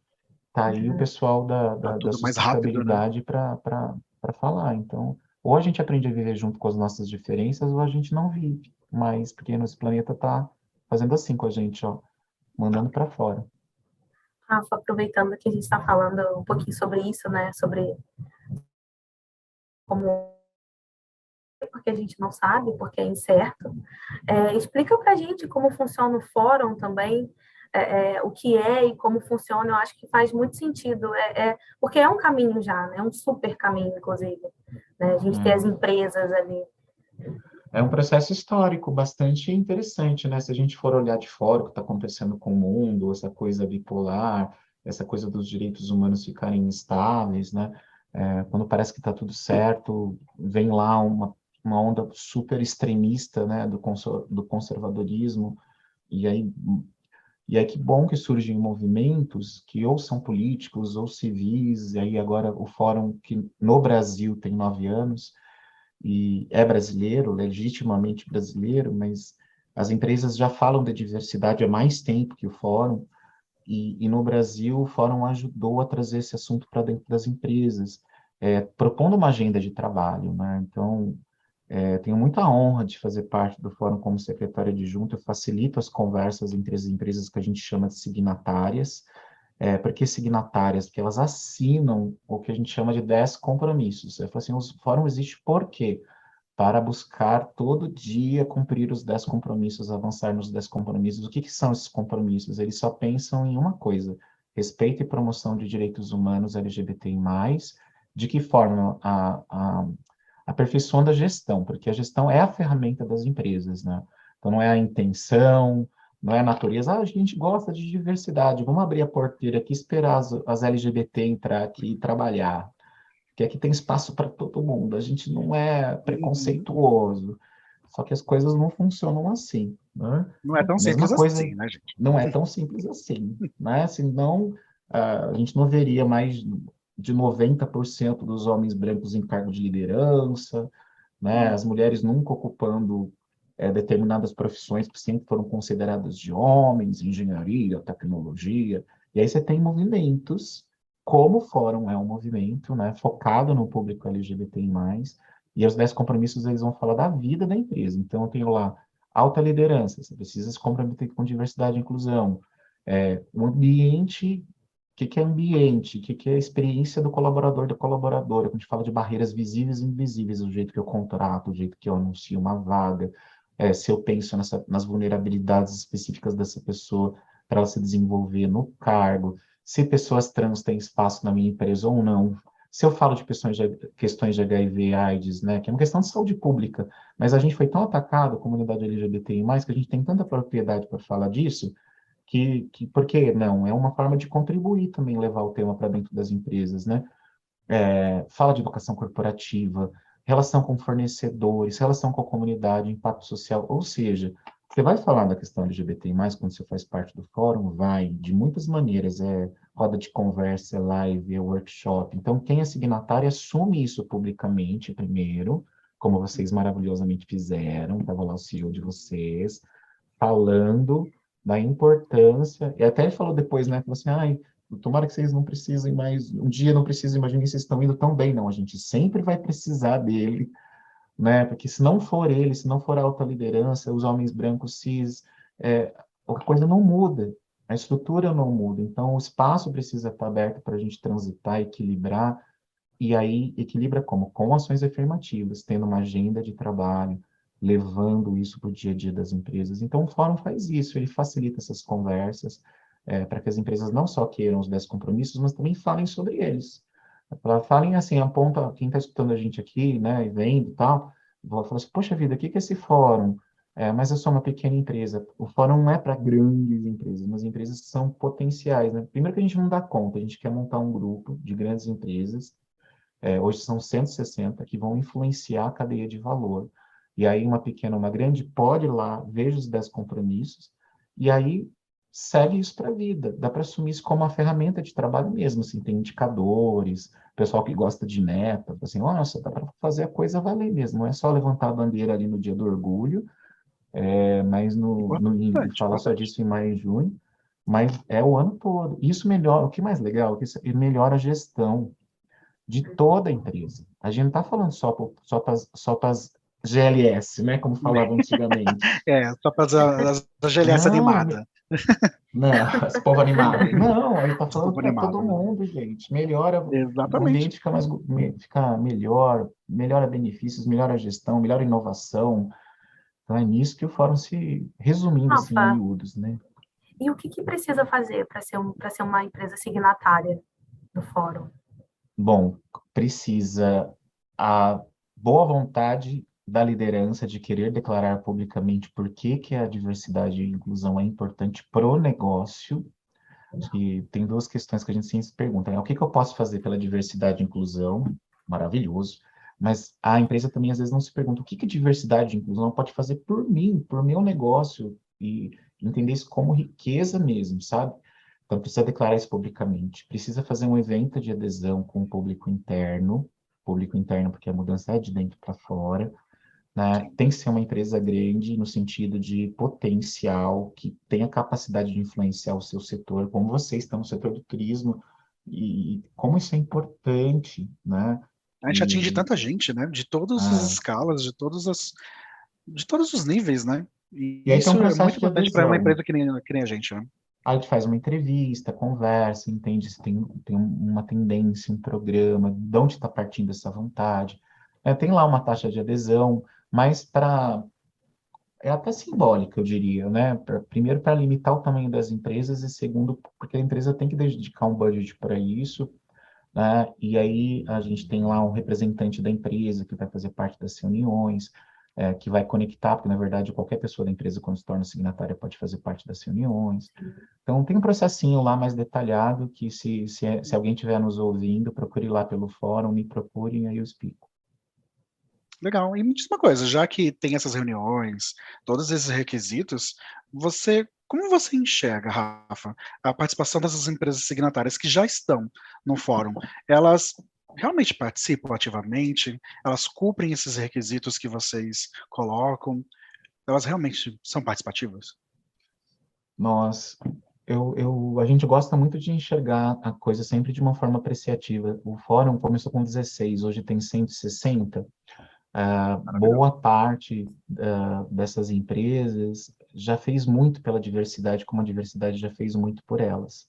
Tá aí o pessoal Tá da tudo mais rápido, né? sustentabilidade para falar. Então, ou a gente aprende a viver junto com as nossas diferenças, ou a gente não vive mais, porque nosso planeta está fazendo assim com a gente, ó, mandando para fora. Rafa, aproveitando que a gente está falando um pouquinho sobre isso, né? Sobre como porque a gente não sabe, porque é incerto. Explica para a gente como funciona o fórum também, o que é e como funciona. Eu acho que faz muito sentido, porque é um caminho já, né? É um super caminho, inclusive. Né? A gente tem as É. empresas ali. É um processo histórico bastante interessante, né? Se a gente for olhar de fora o que está acontecendo com o mundo, essa coisa bipolar, essa coisa dos direitos humanos ficarem instáveis, né? Quando parece que está tudo certo, vem lá uma onda super extremista, né? Do conservadorismo, e aí, e aí que bom que surgem movimentos que ou são políticos ou civis, e aí agora o fórum que no Brasil tem 9 anos, e é brasileiro, legitimamente brasileiro, mas as empresas já falam de diversidade há mais tempo que o fórum, e no Brasil o fórum ajudou a trazer esse assunto para dentro das empresas, propondo uma agenda de trabalho, né? Então, tenho muita honra de fazer parte do fórum como secretário adjunto, eu facilito as conversas entre as empresas que a gente chama de signatárias. Por que signatárias? Porque elas assinam o que a gente chama de 10 compromissos. Eu falo assim, o fórum existe por quê? Para buscar todo dia cumprir os 10 compromissos, avançar nos 10 compromissos. O que são esses compromissos? Eles só pensam em uma coisa: respeito e promoção de direitos humanos LGBTI+, de que forma aperfeiçoando a gestão, porque a gestão é a ferramenta das empresas, né? Então, não é a intenção, não é a natureza. A gente gosta de diversidade, vamos abrir a porteira aqui, esperar as LGBT entrar aqui e trabalhar, porque aqui tem espaço para todo mundo, a gente não é Uhum. preconceituoso, só que as coisas não funcionam assim, né? Não é tão Mesma simples coisa, assim, né, gente? não é tão simples assim, né? Senão, a gente não veria mais de 90% dos homens brancos em cargo de liderança, né? As mulheres nunca ocupando determinadas profissões que sempre foram consideradas de homens, engenharia, tecnologia, e aí você tem movimentos, como o Fórum é um movimento, né, focado no público LGBTI+, e os 10 compromissos eles vão falar da vida da empresa. Então, eu tenho lá alta liderança, você precisa se comprometer com diversidade e inclusão, o ambiente. O que é ambiente? O que é a experiência do colaborador, da colaboradora? Quando a gente fala de barreiras visíveis e invisíveis, o jeito que eu contrato, o jeito que eu anuncio uma vaga, se eu penso nas vulnerabilidades específicas dessa pessoa para ela se desenvolver no cargo, se pessoas trans têm espaço na minha empresa ou não, se eu falo de questões de HIV, AIDS, né, que é uma questão de saúde pública, mas a gente foi tão atacado, a comunidade LGBTI+, que a gente tem tanta propriedade para falar disso, por que não? É uma forma de contribuir também, levar o tema para dentro das empresas, né? Fala de educação corporativa, relação com fornecedores, relação com a comunidade, impacto social, ou seja, você vai falar da questão LGBTI+, quando você faz parte do fórum, vai, de muitas maneiras, roda de conversa, é live, é workshop, então quem é signatário assume isso publicamente primeiro, como vocês maravilhosamente fizeram, estava lá o CEO de vocês, falando da importância, e até ele falou depois, né, falou assim, ai, tomara que vocês não precisem mais, um dia não precisem, imaginem vocês estão indo tão bem, não, a gente sempre vai precisar dele, né, porque se não for ele, se não for a alta liderança, os homens brancos cis, a coisa não muda, a estrutura não muda, então o espaço precisa estar aberto para a gente transitar, equilibrar, e aí equilibra como? Com ações afirmativas, tendo uma agenda de trabalho, levando isso para o dia a dia das empresas. Então, o fórum faz isso, ele facilita essas conversas, para que as empresas não só queiram os 10 compromissos, mas também falem sobre eles. Falem assim, aponta, quem está escutando a gente aqui, né, e vendo e tal, fala assim, poxa vida, o que é esse fórum? Mas eu sou uma pequena empresa. O fórum não é para grandes empresas, mas empresas que são potenciais, né? Primeiro que a gente não dá conta, a gente quer montar um grupo de grandes empresas, hoje são 160 que vão influenciar a cadeia de valor. E aí uma pequena, uma grande, pode ir lá, veja os 10 compromissos, e aí segue isso para a vida. Dá para assumir isso como uma ferramenta de trabalho mesmo, assim, tem indicadores, pessoal que gosta de meta, assim, nossa, dá para fazer a coisa valer mesmo, não é só levantar a bandeira ali no dia do orgulho, mas e Importante, falar só importante. disso em maio e junho, mas é o ano todo. Isso melhora, o que mais legal, que isso melhora a gestão de toda a empresa. A gente não está falando só para as GLS, né, como falava antigamente. Só para a GLS Não, animada. não, esse povo animado. Não, ele está Esse falando povo para todo animado, né? mundo, gente. Melhora, o Exatamente. ambiente fica fica melhor, melhora benefícios, melhora a gestão, melhora a inovação. Então é nisso que o fórum se, resumindo assim, em Rafa, miúdos, né? e o que precisa fazer para ser uma empresa signatária do fórum? Bom, precisa a boa vontade da liderança de querer declarar publicamente por que a diversidade e inclusão é importante para o negócio. E tem duas questões que a gente sempre se pergunta, né? O que eu posso fazer pela diversidade e inclusão? Maravilhoso. Mas a empresa também, às vezes, não se pergunta o que diversidade e inclusão pode fazer por mim, por meu negócio, e entender isso como riqueza mesmo, sabe? Então, precisa declarar isso publicamente. Precisa fazer um evento de adesão com o público interno, porque a mudança é de dentro para fora, né? Sim. Tem que ser uma empresa grande no sentido de potencial, que tenha capacidade de influenciar o seu setor, como vocês estão no setor do turismo, e como isso é importante, né? A gente atinge E, tanta gente, né? De todas as ah, escalas, de todos os níveis, né? E e aí tem um isso é muito processo de importante para uma adesão. empresa que nem a gente, né? Aí a gente faz uma entrevista, conversa, entende se tem uma tendência, um programa, de onde está partindo essa vontade. Tem lá uma taxa de adesão, mas é até simbólica, eu diria, né? Primeiro, para limitar o tamanho das empresas, e segundo, porque a empresa tem que dedicar um budget para isso, né? E aí a gente tem lá um representante da empresa que vai fazer parte das reuniões. que vai conectar, porque, na verdade, qualquer pessoa da empresa, quando se torna signatária, pode fazer parte das reuniões. Então, tem um processinho lá mais detalhado que, se alguém estiver nos ouvindo, procure lá pelo fórum, me procurem, aí eu explico. Legal. E me diz uma coisa, já que tem essas reuniões, todos esses requisitos, como você enxerga, Rafa, a participação dessas empresas signatárias que já estão no fórum? Elas realmente participam ativamente? Elas cumprem esses requisitos que vocês colocam? Elas realmente são participativas? Nós, a gente gosta muito de enxergar a coisa sempre de uma forma apreciativa. O fórum começou com 16, hoje tem 160. Maravilhoso. Boa parte dessas empresas já fez muito pela diversidade, como a diversidade já fez muito por elas.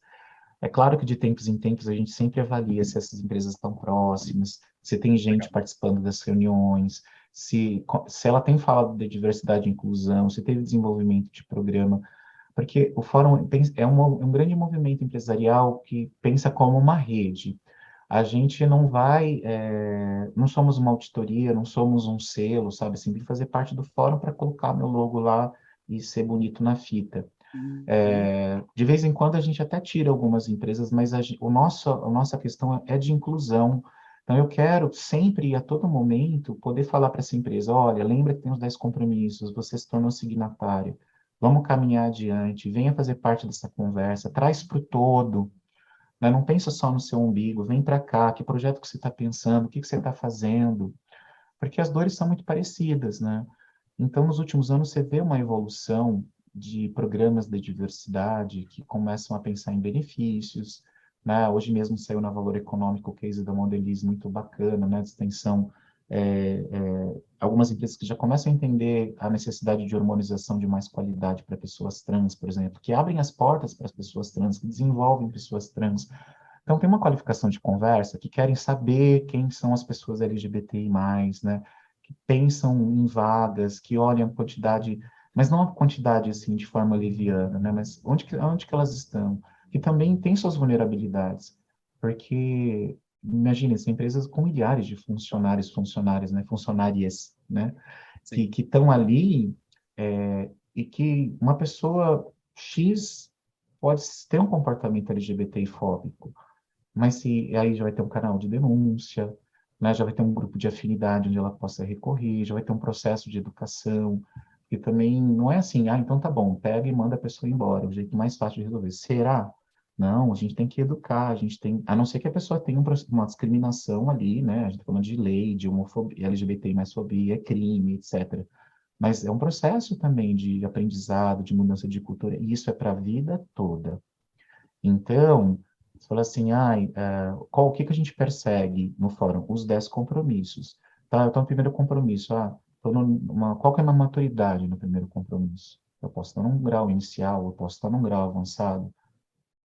É claro que de tempos em tempos a gente sempre avalia se essas empresas estão próximas, se tem gente Legal. participando das reuniões, se ela tem falado de diversidade e inclusão, se teve desenvolvimento de programa, porque o fórum é um grande movimento empresarial que pensa como uma rede. A gente não vai, não somos uma auditoria, não somos um selo, sabe? Assim, vim fazer parte do fórum para colocar meu logo lá e ser bonito na fita. Uhum. De vez em quando a gente até tira algumas empresas, mas a nossa questão é de inclusão. Então, eu quero sempre e a todo momento poder falar para essa empresa, olha, lembra que tem os 10 compromissos, você se tornou signatário, vamos caminhar adiante, venha fazer parte dessa conversa, traz para o todo, né? Não pensa só no seu umbigo, vem para cá, que projeto que você está pensando, o que você está fazendo, porque as dores são muito parecidas, né? Então, nos últimos anos, você vê uma evolução de programas de diversidade que começam a pensar em benefícios, né? Hoje mesmo saiu na Valor Econômico o case da Mondelez, muito bacana, né? De extensão, algumas empresas que já começam a entender a necessidade de hormonização de mais qualidade para pessoas trans, por exemplo, que abrem as portas para as pessoas trans, que desenvolvem pessoas trans. Então, tem uma qualificação de conversa que querem saber quem são as pessoas LGBTI+, né? Que pensam em vagas, que olham a quantidade, mas não a quantidade, assim, de forma leviana, né? Mas onde que elas estão? Que também têm suas vulnerabilidades. Porque, imagine, são empresas com milhares de funcionários, né? Funcionárias, né? Que Sim. estão ali, e que uma pessoa X pode ter um comportamento LGBTI fóbico, mas se aí já vai ter um canal de denúncia, né, já vai ter um grupo de afinidade onde ela possa recorrer, já vai ter um processo de educação, e também não é assim, então tá bom, pega e manda a pessoa embora, o jeito mais fácil de resolver. Será? Não, a gente tem que educar, a gente tem, a não ser que a pessoa tenha uma discriminação ali, né, a gente tá falando de lei, de homofobia, LGBT mais fobia, é crime, etc. Mas é um processo também de aprendizado, de mudança de cultura, e isso é para a vida toda. Então, você fala assim, o que que a gente persegue no fórum? Os 10 compromissos. Tá, então, o primeiro compromisso, qual que é a minha maturidade no primeiro compromisso? Eu posso estar num grau inicial, eu posso estar num grau avançado,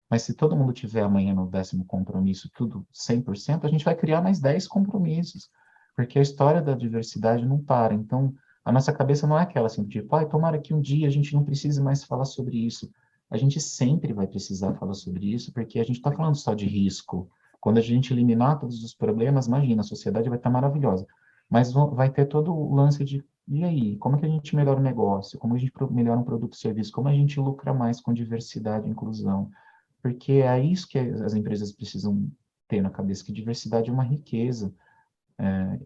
mas se todo mundo tiver amanhã no 10º compromisso, tudo 100%, a gente vai criar mais 10 compromissos, porque a história da diversidade não para. Então, a nossa cabeça não é aquela assim, tipo, tomara que um dia a gente não precise mais falar sobre isso. A gente sempre vai precisar falar sobre isso, porque a gente está falando só de risco. Quando a gente eliminar todos os problemas, imagina, a sociedade vai estar maravilhosa. Mas vai ter todo o lance de, e aí, como é que a gente melhora o negócio? Como a gente melhora um produto e serviço? Como a gente lucra mais com diversidade e inclusão? Porque é isso que as empresas precisam ter na cabeça, que diversidade é uma riqueza,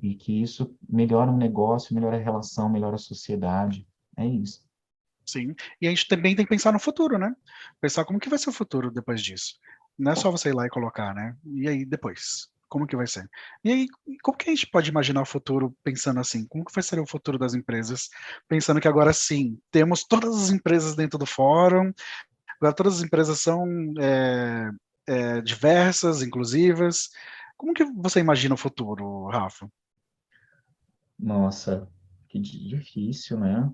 e que isso melhora o negócio, melhora a relação, melhora a sociedade. É isso. Sim. E a gente também tem que pensar no futuro, né? Pensar como que vai ser o futuro depois disso. Não é só você ir lá e colocar, né? E aí, depois? Como que vai ser? E aí, como que a gente pode imaginar o futuro pensando assim? Como que vai ser o futuro das empresas? Pensando que agora sim, temos todas as empresas dentro do fórum, agora todas as empresas são diversas, inclusivas. Como que você imagina o futuro, Rafa? Nossa, que difícil, né?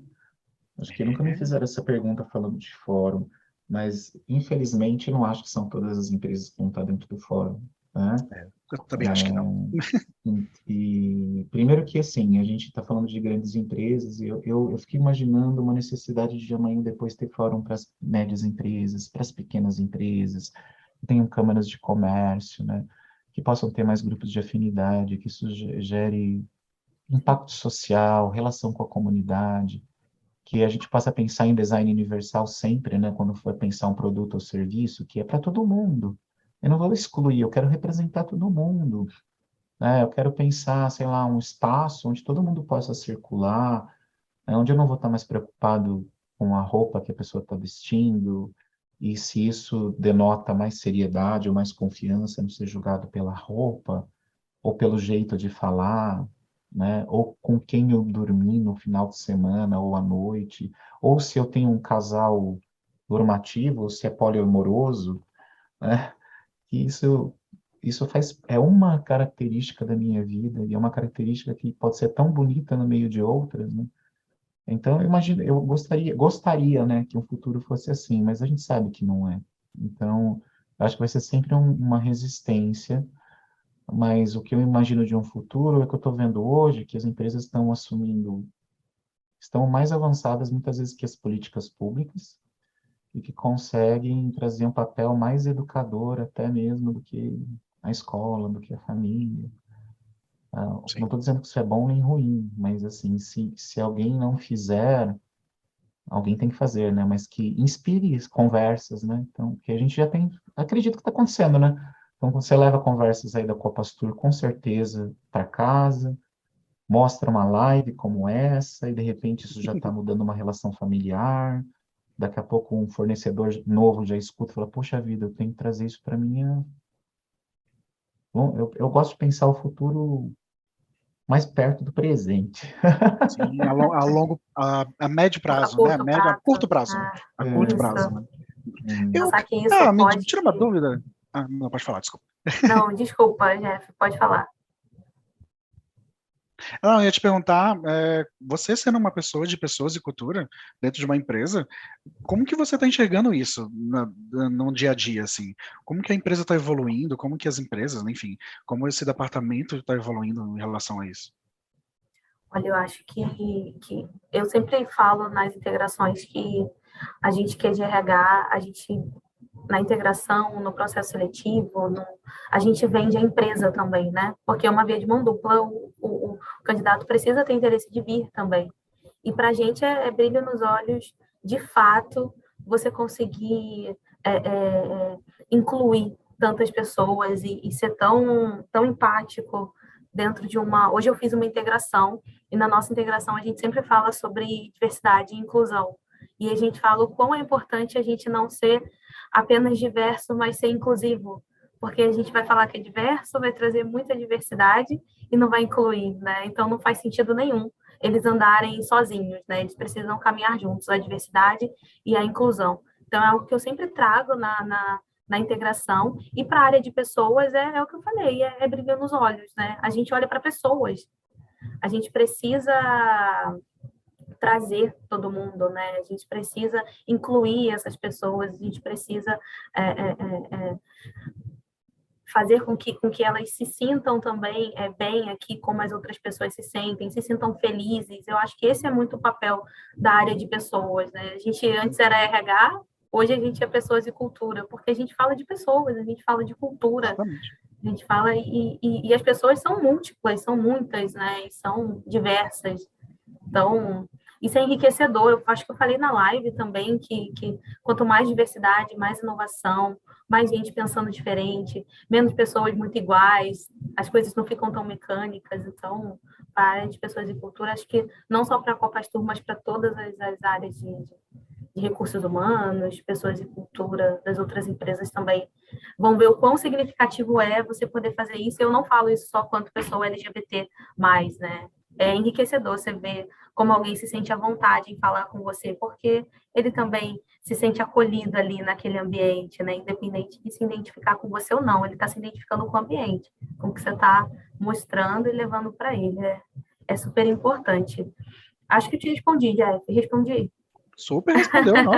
Acho que nunca me fizeram essa pergunta falando de fórum, mas infelizmente eu não acho que são todas as empresas que vão estar dentro do fórum, né? Eu também acho que não. E primeiro que assim, a gente está falando de grandes empresas, e eu fico imaginando uma necessidade de amanhã depois ter fórum para as médias empresas, para as pequenas empresas, que tenham câmaras de comércio, né? Que possam ter mais grupos de afinidade, que isso gere impacto social, relação com a comunidade, que a gente possa pensar em design universal sempre, né, quando for pensar um produto ou serviço, que é para todo mundo. Eu não vou excluir, eu quero representar todo mundo, né? Eu quero pensar, sei lá, um espaço onde todo mundo possa circular, né, onde eu não vou estar mais preocupado com a roupa que a pessoa está vestindo, e se isso denota mais seriedade ou mais confiança, não ser julgado pela roupa, ou pelo jeito de falar, né? Ou com quem eu dormi no final de semana ou à noite, ou se eu tenho um casal normativo, ou se é poliamoroso, né? Que isso é uma característica da minha vida e é uma característica que pode ser tão bonita no meio de outras, né? Então, eu imagino, eu gostaria, né, que um futuro fosse assim, mas a gente sabe que não é. Então, eu acho que vai ser sempre uma resistência, mas o que eu imagino de um futuro é que eu estou vendo hoje que as empresas estão assumindo, estão mais avançadas muitas vezes que as políticas públicas e que conseguem trazer um papel mais educador até mesmo do que a escola, do que a família. Não Sim. estou dizendo que isso é bom nem ruim, mas assim, se alguém não fizer, alguém tem que fazer, né? Mas que inspire conversas, né? Então, que a gente já tem, acredito que está acontecendo, né? Então, você leva conversas aí da Copa Astur, com certeza, para casa, mostra uma live como essa, e de repente isso já está mudando uma relação familiar. Daqui a pouco um fornecedor novo já escuta e fala, poxa vida, eu tenho que trazer isso para minha... Bom, eu gosto de pensar o futuro mais perto do presente. Sim, a médio A prazo, né? curto A curto prazo. prazo, né? Ah, A curto isso. prazo, né? Eu, Pensar que isso me pode. tira uma dúvida. Não, pode falar, desculpa. Não, desculpa, Jeff, pode falar. Não, eu ia te perguntar, você sendo uma pessoa de pessoas e cultura dentro de uma empresa, como que você está enxergando isso no dia a dia, assim? Como que a empresa está evoluindo? Como que as empresas, enfim, como esse departamento está evoluindo em relação a isso? Olha, eu acho que eu sempre falo nas integrações que a gente que é de RH, a gente na integração, no processo seletivo, a gente vende a empresa também, né? Porque é uma via de mão dupla, o candidato precisa ter interesse de vir também. E para a gente é brilho nos olhos, de fato, você conseguir incluir tantas pessoas e ser tão empático dentro de uma... Hoje eu fiz uma integração, e na nossa integração a gente sempre fala sobre diversidade e inclusão. E a gente fala o quão é importante a gente não ser apenas diverso, mas ser inclusivo. Porque a gente vai falar que é diverso, vai trazer muita diversidade e não vai incluir, né? Então não faz sentido nenhum eles andarem sozinhos, né? Eles precisam caminhar juntos, a diversidade e a inclusão. Então é algo que eu sempre trago na integração. E para a área de pessoas é o que eu falei, é brilho nos olhos, né? A gente olha para pessoas. A gente precisa trazer todo mundo, né? A gente precisa incluir essas pessoas, a gente precisa fazer com que elas se sintam também bem aqui, como as outras pessoas se sentem, se sintam felizes. Eu acho que esse é muito o papel da área de pessoas, né? A gente antes era RH, hoje a gente é pessoas e cultura, porque a gente fala de pessoas, a gente fala de cultura, Exatamente. a gente fala e as pessoas são múltiplas, são muitas, né? E são diversas. Então, isso é enriquecedor. Eu acho que eu falei na live também que quanto mais diversidade, mais inovação, mais gente pensando diferente, menos pessoas muito iguais, as coisas não ficam tão mecânicas. Então, para a área de pessoas e cultura, acho que não só para a Copa Astur, mas para todas as áreas de recursos humanos, pessoas e cultura das outras empresas também vão ver o quão significativo é você poder fazer isso. Eu não falo isso só quanto pessoa LGBT+, né? É enriquecedor você ver como alguém se sente à vontade em falar com você, porque ele também se sente acolhido ali naquele ambiente, né? Independente de se identificar com você ou não, ele está se identificando com o ambiente, com o que você está mostrando e levando para ele. É super importante. Acho que eu te respondi, Jeff. Respondi. Super respondeu, não?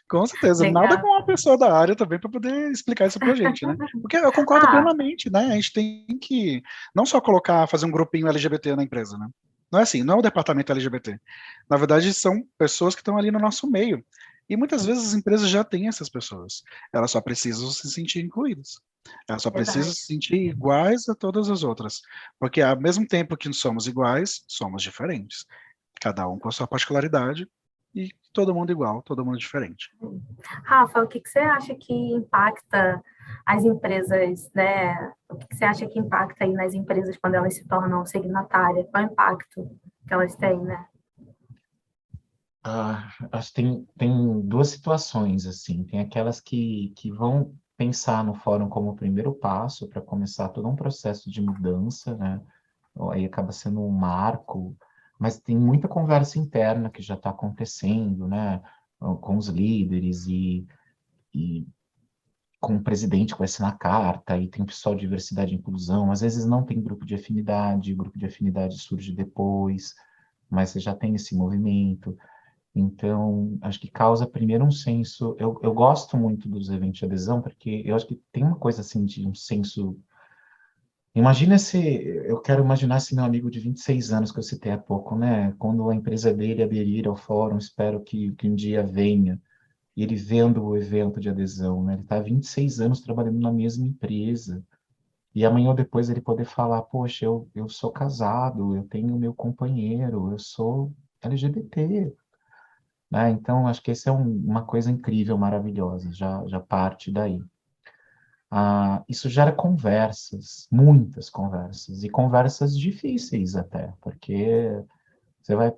Com certeza. Nada Legal. com uma pessoa da área também para poder explicar isso pra gente, né? Porque eu concordo plenamente, né? A gente tem que não só fazer um grupinho LGBT na empresa, né? Não é assim, não é o departamento LGBT. Na verdade, são pessoas que estão ali no nosso meio. E muitas vezes as empresas já têm essas pessoas. Elas só precisam se sentir incluídas. Ela só precisa Verdade. se sentir iguais a todas as outras. Porque ao mesmo tempo que somos iguais, somos diferentes. Cada um com a sua particularidade e todo mundo igual, todo mundo diferente. Rafa, o que que você acha que impacta as empresas, né? O que que você acha que impacta aí nas empresas quando elas se tornam signatárias? Qual é o impacto que elas têm, né? Acho que tem duas situações, assim. Tem aquelas que vão pensar no fórum como o primeiro passo para começar todo um processo de mudança, né? Aí acaba sendo um marco, mas tem muita conversa interna que já está acontecendo, né? Com os líderes e com o presidente que vai assinar a carta, e tem o pessoal de diversidade e inclusão. Às vezes não tem grupo de afinidade surge depois, mas você já tem esse movimento. Então, acho que causa primeiro um senso. Eu gosto muito dos eventos de adesão, porque eu acho que tem uma coisa assim de um senso. Imagina se. Eu quero imaginar esse meu amigo de 26 anos que eu citei há pouco, né? Quando a empresa dele aderir ao fórum, espero que um dia venha, e ele vendo o evento de adesão, né? Ele está há 26 anos trabalhando na mesma empresa. E amanhã ou depois ele poder falar: poxa, eu sou casado, eu tenho meu companheiro, eu sou LGBT. Né? Então, acho que essa é uma coisa incrível, maravilhosa, já parte daí. Isso gera conversas, muitas conversas, e conversas difíceis até, porque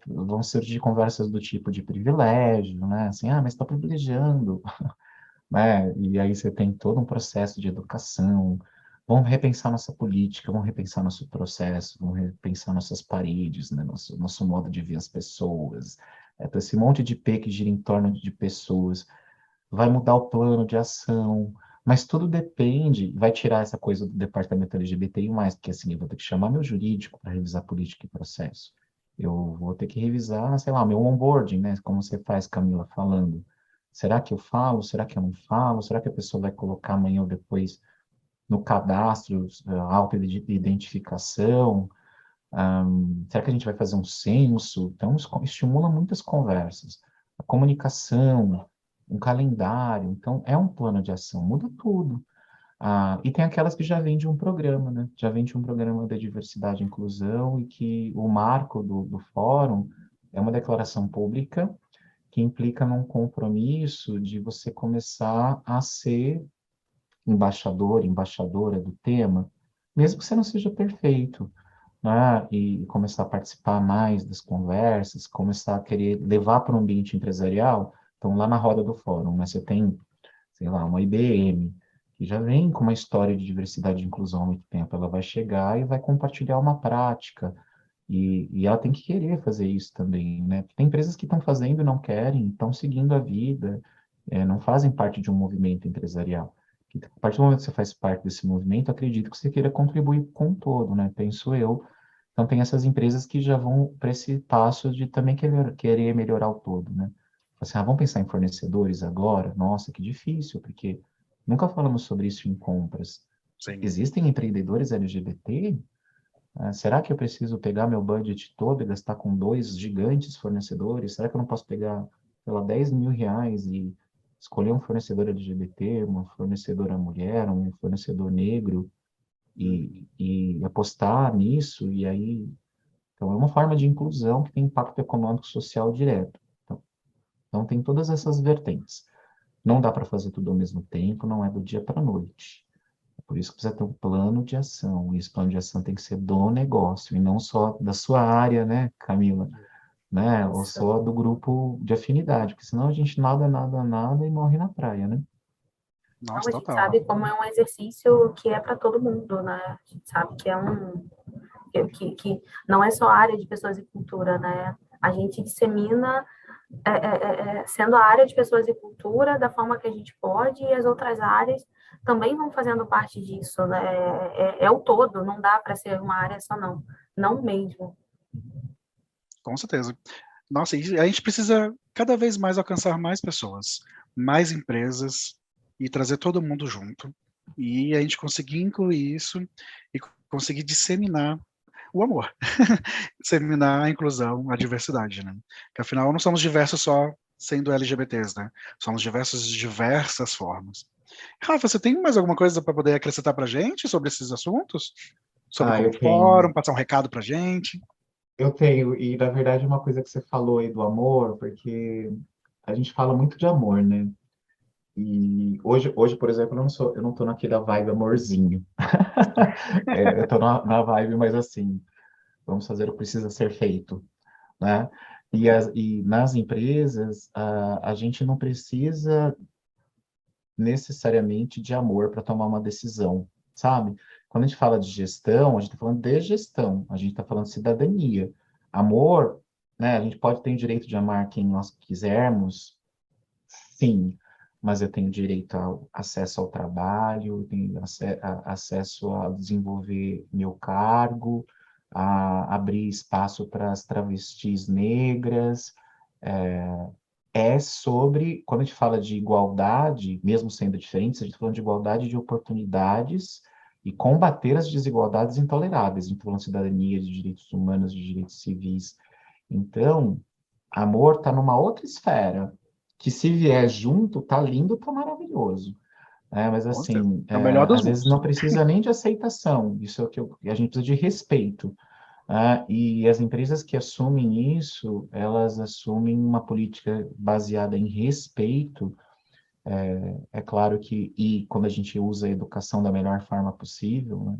vão surgir conversas do tipo de privilégio, né? Assim, mas está privilegiando, né? E aí você tem todo um processo de educação, vamos repensar nossa política, vamos repensar nosso processo, vamos repensar nossas paredes, né? Nosso modo de ver as pessoas. Então, esse monte de P que gira em torno de pessoas, vai mudar o plano de ação, mas tudo depende, vai tirar essa coisa do departamento LGBTI+, porque assim, eu vou ter que chamar meu jurídico para revisar política e processo. Eu vou ter que revisar, sei lá, meu onboarding, né? Como você faz, Camila, falando. Será que eu falo? Será que eu não falo? Será que a pessoa vai colocar amanhã ou depois no cadastro auto-identificação? Será que a gente vai fazer um censo? Então, estimula muitas conversas. A comunicação, um calendário. Então, é um plano de ação, muda tudo. E tem aquelas que já vêm de um programa, né? Já vem de um programa da diversidade e inclusão e que o marco do fórum é uma declaração pública que implica num compromisso de você começar a ser embaixador, embaixadora do tema, mesmo que você não seja perfeito, né? E começar a participar mais das conversas, começar a querer levar para o ambiente empresarial. Então, lá na roda do fórum, né, você tem, sei lá, uma IBM, que já vem com uma história de diversidade e inclusão há muito tempo. Ela vai chegar e vai compartilhar uma prática, e ela tem que querer fazer isso também, né? Tem empresas que estão fazendo e não querem, estão seguindo a vida, não fazem parte de um movimento empresarial. A partir do momento que você faz parte desse movimento, acredito que você queira contribuir com o todo, né? Penso eu. Então, tem essas empresas que já vão para esse passo de também querer melhorar o todo, né? Assim, vamos pensar em fornecedores agora? Nossa, que difícil, porque nunca falamos sobre isso em compras. Sim. Existem empreendedores LGBT? Será que eu preciso pegar meu budget todo e gastar com 2 gigantes fornecedores? Será que eu não posso pegar, sei lá, 10 mil reais e escolher um fornecedor LGBT, uma fornecedora mulher, um fornecedor negro e apostar nisso? E aí, então, é uma forma de inclusão que tem impacto econômico e social direto. Então, tem todas essas vertentes. Não dá para fazer tudo ao mesmo tempo, não é do dia para a noite. Por isso que precisa ter um plano de ação. E esse plano de ação tem que ser do negócio, e não só da sua área, né, Camila? Né? Ou Isso. só do grupo de afinidade, porque senão a gente nada e morre na praia, né? Então, Nossa, a gente total. sabe como é um exercício que é para todo mundo, né? A gente sabe que é que não é só a área de pessoas e cultura, né? A gente dissemina sendo a área de pessoas e cultura da forma que a gente pode, e as outras áreas também vão fazendo parte disso, né? É o todo, não dá para ser uma área só, não mesmo. Com certeza. Nossa, e a gente precisa cada vez mais alcançar mais pessoas, mais empresas e trazer todo mundo junto. E a gente conseguir incluir isso e conseguir disseminar o amor, disseminar a inclusão, a diversidade, né? Porque afinal não somos diversos só sendo LGBTs, né? Somos diversos de diversas formas. Rafa, você tem mais alguma coisa para poder acrescentar para a gente sobre esses assuntos? Sobre como Eu o fórum, tenho. passar um recado para a gente? Eu tenho, e na verdade uma coisa que você falou aí do amor, porque a gente fala muito de amor, né? E hoje, por exemplo, eu não tô naquela vibe amorzinho. Eu tô na vibe, mas assim, vamos fazer o que precisa ser feito, né? E nas empresas, a gente não precisa necessariamente de amor para tomar uma decisão, sabe? Quando a gente fala de gestão, a gente está falando de gestão, a gente está falando de cidadania. Amor, né? A gente pode ter o direito de amar quem nós quisermos, sim, mas eu tenho direito ao acesso ao trabalho, eu tenho acesso a desenvolver meu cargo, a abrir espaço para as travestis negras. É sobre, quando a gente fala de igualdade, mesmo sendo diferentes, a gente está falando de igualdade de oportunidades e combater as desigualdades intoleráveis. A gente está falando de cidadania, de direitos humanos, de direitos civis. Então, amor está numa outra esfera, que se vier junto, tá lindo, tá maravilhoso. Mas Com certeza. assim, É o melhor dos às vezes mundos. não precisa nem de aceitação, isso é o que a gente precisa de respeito. E as empresas que assumem isso, elas assumem uma política baseada em respeito. É claro que, e quando a gente usa a educação da melhor forma possível, né?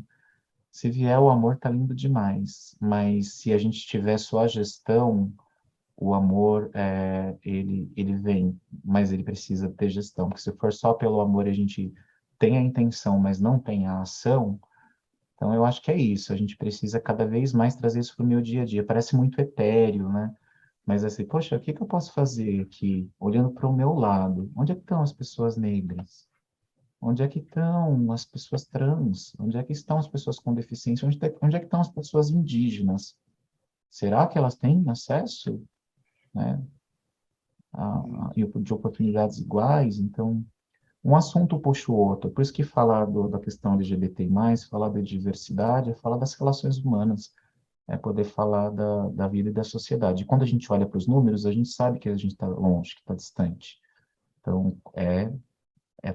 Se vier o amor, tá lindo demais, mas se a gente tiver só a gestão, o amor, ele vem, mas ele precisa ter gestão, porque se for só pelo amor, a gente tem a intenção, mas não tem a ação. Então, eu acho que é isso. A gente precisa cada vez mais trazer isso para o meu dia a dia. Parece muito etéreo, né? Mas assim, poxa, o que que eu posso fazer aqui, olhando para o meu lado? Onde é que estão as pessoas negras? Onde é que estão as pessoas trans? Onde é que estão as pessoas com deficiência? Onde é que estão as pessoas indígenas? Será que elas têm acesso, né, de oportunidades iguais? Então, um assunto puxa o outro. Por isso que falar da questão LGBT+, falar da diversidade, é falar das relações humanas, é poder falar da vida e da sociedade. E quando a gente olha para os números, a gente sabe que a gente está longe, que está distante. Então, é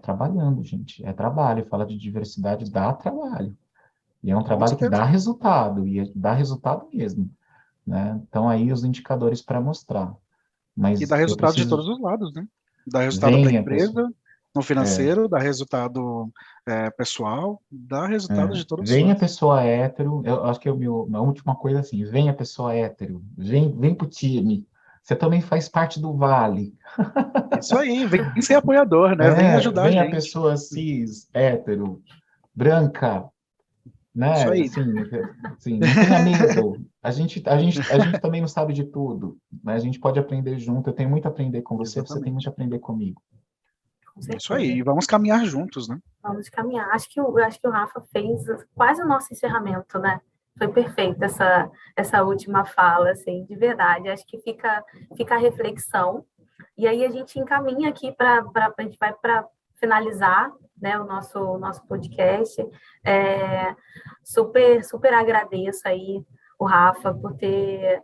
trabalhando, gente. É trabalho. Fala de diversidade dá trabalho. E é um Com trabalho que certeza. dá resultado, e dá resultado mesmo, né? Então, aí os indicadores para mostrar. E dá Mas eu resultado de todos preciso... os lados, né? Dá resultado para a Venha, pessoal. empresa, no financeiro, dá resultado pessoal, dá resultado de todos os Venha lados. pessoa hétero, eu acho que é a última coisa assim, venha pessoa hétero, vem pro time. Você também faz parte do Vale. Isso aí, vem ser apoiador, né? Vem ajudar a Venha gente. pessoa cis, hétero, branca, Isso né? aí. Assim, não tenha medo. A gente também não sabe de tudo, né? A gente pode aprender junto. Eu tenho muito a aprender com você, você tem muito a Exatamente. aprender comigo. Com Isso aí. certeza. E vamos caminhar juntos, né? Vamos caminhar. Acho que o Rafa fez quase o nosso encerramento, né? Foi perfeita essa última fala, assim, de verdade. Acho que fica a reflexão. E aí a gente encaminha aqui a gente vai para finalizar, né, o nosso podcast. Super agradeço aí o Rafa por ter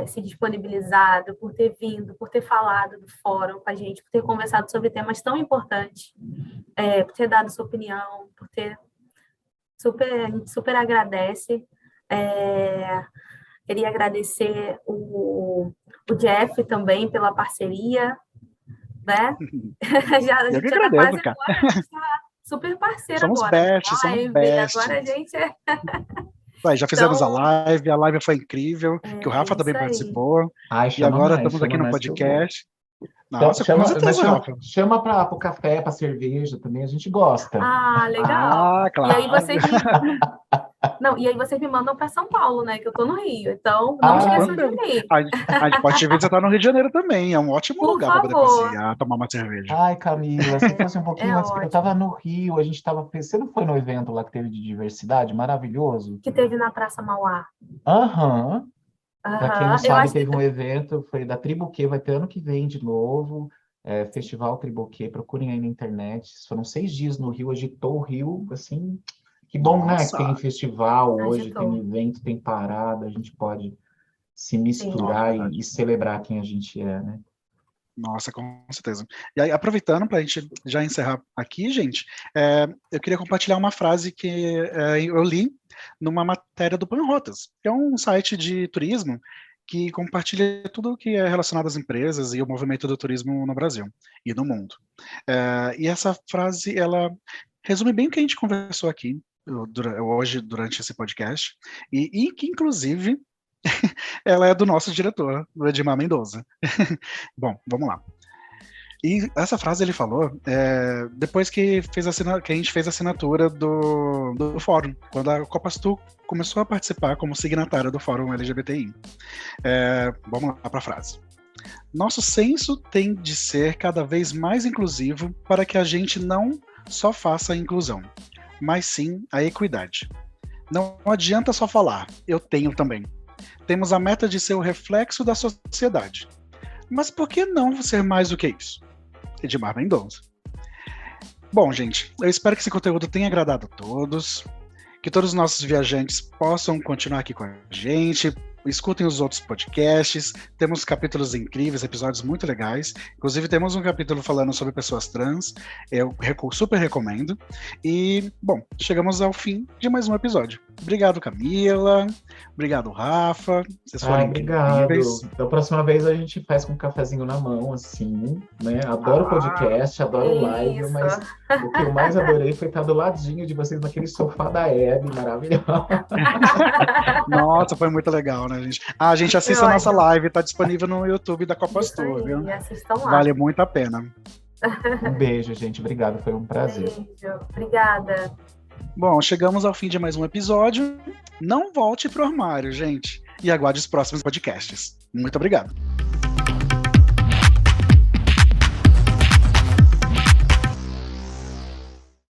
se disponibilizado, por ter vindo, por ter falado do fórum com a gente, por ter conversado sobre temas tão importantes, por ter dado sua opinião, por ter a gente super agradece. Queria agradecer o Jeff também pela parceria, né? A Eu que gente já está agradeço, quase cara. agora, a gente está super parceiro Somos agora. besties, somos Live, agora a besties. gente Aí, já fizemos Então, a live foi incrível, que o Rafa também isso aí. participou, Ai, e agora estamos aqui chama no mais que eu vou. podcast. Nossa, com Mas certeza, Rafa. chama para o café, para cerveja também, a gente gosta. Ah, legal. Ah, E aí claro. vocês me Não, e aí vocês me mandam para São Paulo, né? Que eu tô no Rio. Então, não Não, Ah, esqueçam de tranquilo. mim, A gente pode te visitar no Rio de Janeiro também, é um ótimo por lugar para poder favor. passear, tomar uma cerveja. ai, Camila, se fosse um É pouquinho antes, eu ótimo. estava no Rio, a gente estava... Você não foi no evento lá que teve de diversidade? Maravilhoso. Que teve na Praça Mauá. Aham. Para quem não Eu sabe, acho que teve um evento, foi da Tribuquê, vai ter ano que vem de novo, Festival Tribuquê, procurem aí na internet. Foram 6 dias no Rio, agitou o Rio, assim, que bom, né? Que Nossa, tem festival hoje, tem agitou. evento, tem parada, a gente pode se Sim. ó, misturar verdade. e celebrar quem a gente é, né? Nossa, com certeza. E aí, aproveitando para a gente já encerrar aqui, gente, eu queria compartilhar uma frase que eu li numa matéria do Panrotas, que é um site de turismo que compartilha tudo o que é relacionado às empresas e o movimento do turismo no Brasil e no mundo. E essa frase, ela resume bem o que a gente conversou aqui hoje, durante esse podcast, e que, inclusive, ela é do nosso diretor, do Edmar Mendonça. Bom, vamos lá. E essa frase ele falou depois que a gente fez a assinatura do fórum, quando a Copastu começou a participar como signatária do fórum LGBTI. Vamos lá para a frase. Nosso senso tem de ser cada vez mais inclusivo para que a gente não só faça a inclusão, mas sim a equidade. Não adianta só falar, eu tenho também. Temos a meta de ser o reflexo da sociedade. Mas por que não ser mais do que isso? Edmar Mendonça. Bom, gente, eu espero que esse conteúdo tenha agradado a todos, que todos os nossos viajantes possam continuar aqui com a gente, escutem os outros podcasts, temos capítulos incríveis, episódios muito legais, inclusive temos um capítulo falando sobre pessoas trans, eu super recomendo, e, bom, chegamos ao fim de mais um episódio. Obrigado, Camila, obrigado, Rafa, vocês foram incríveis. Da próxima vez a gente faz com um cafezinho na mão, assim, né, adoro podcast, adoro live, mas o que eu mais adorei foi estar do ladinho de vocês naquele sofá da Hebe, maravilhoso. Nossa, foi muito legal, né, gente? Gente, assista a nossa live, tá disponível no YouTube da Copastu, viu? Assistam lá. Vale muito a pena. Um beijo, gente, obrigado, foi um prazer. Beijo, obrigada. Bom, chegamos ao fim de mais um episódio. Não volte pro armário, gente, e aguarde os próximos podcasts. Muito obrigado.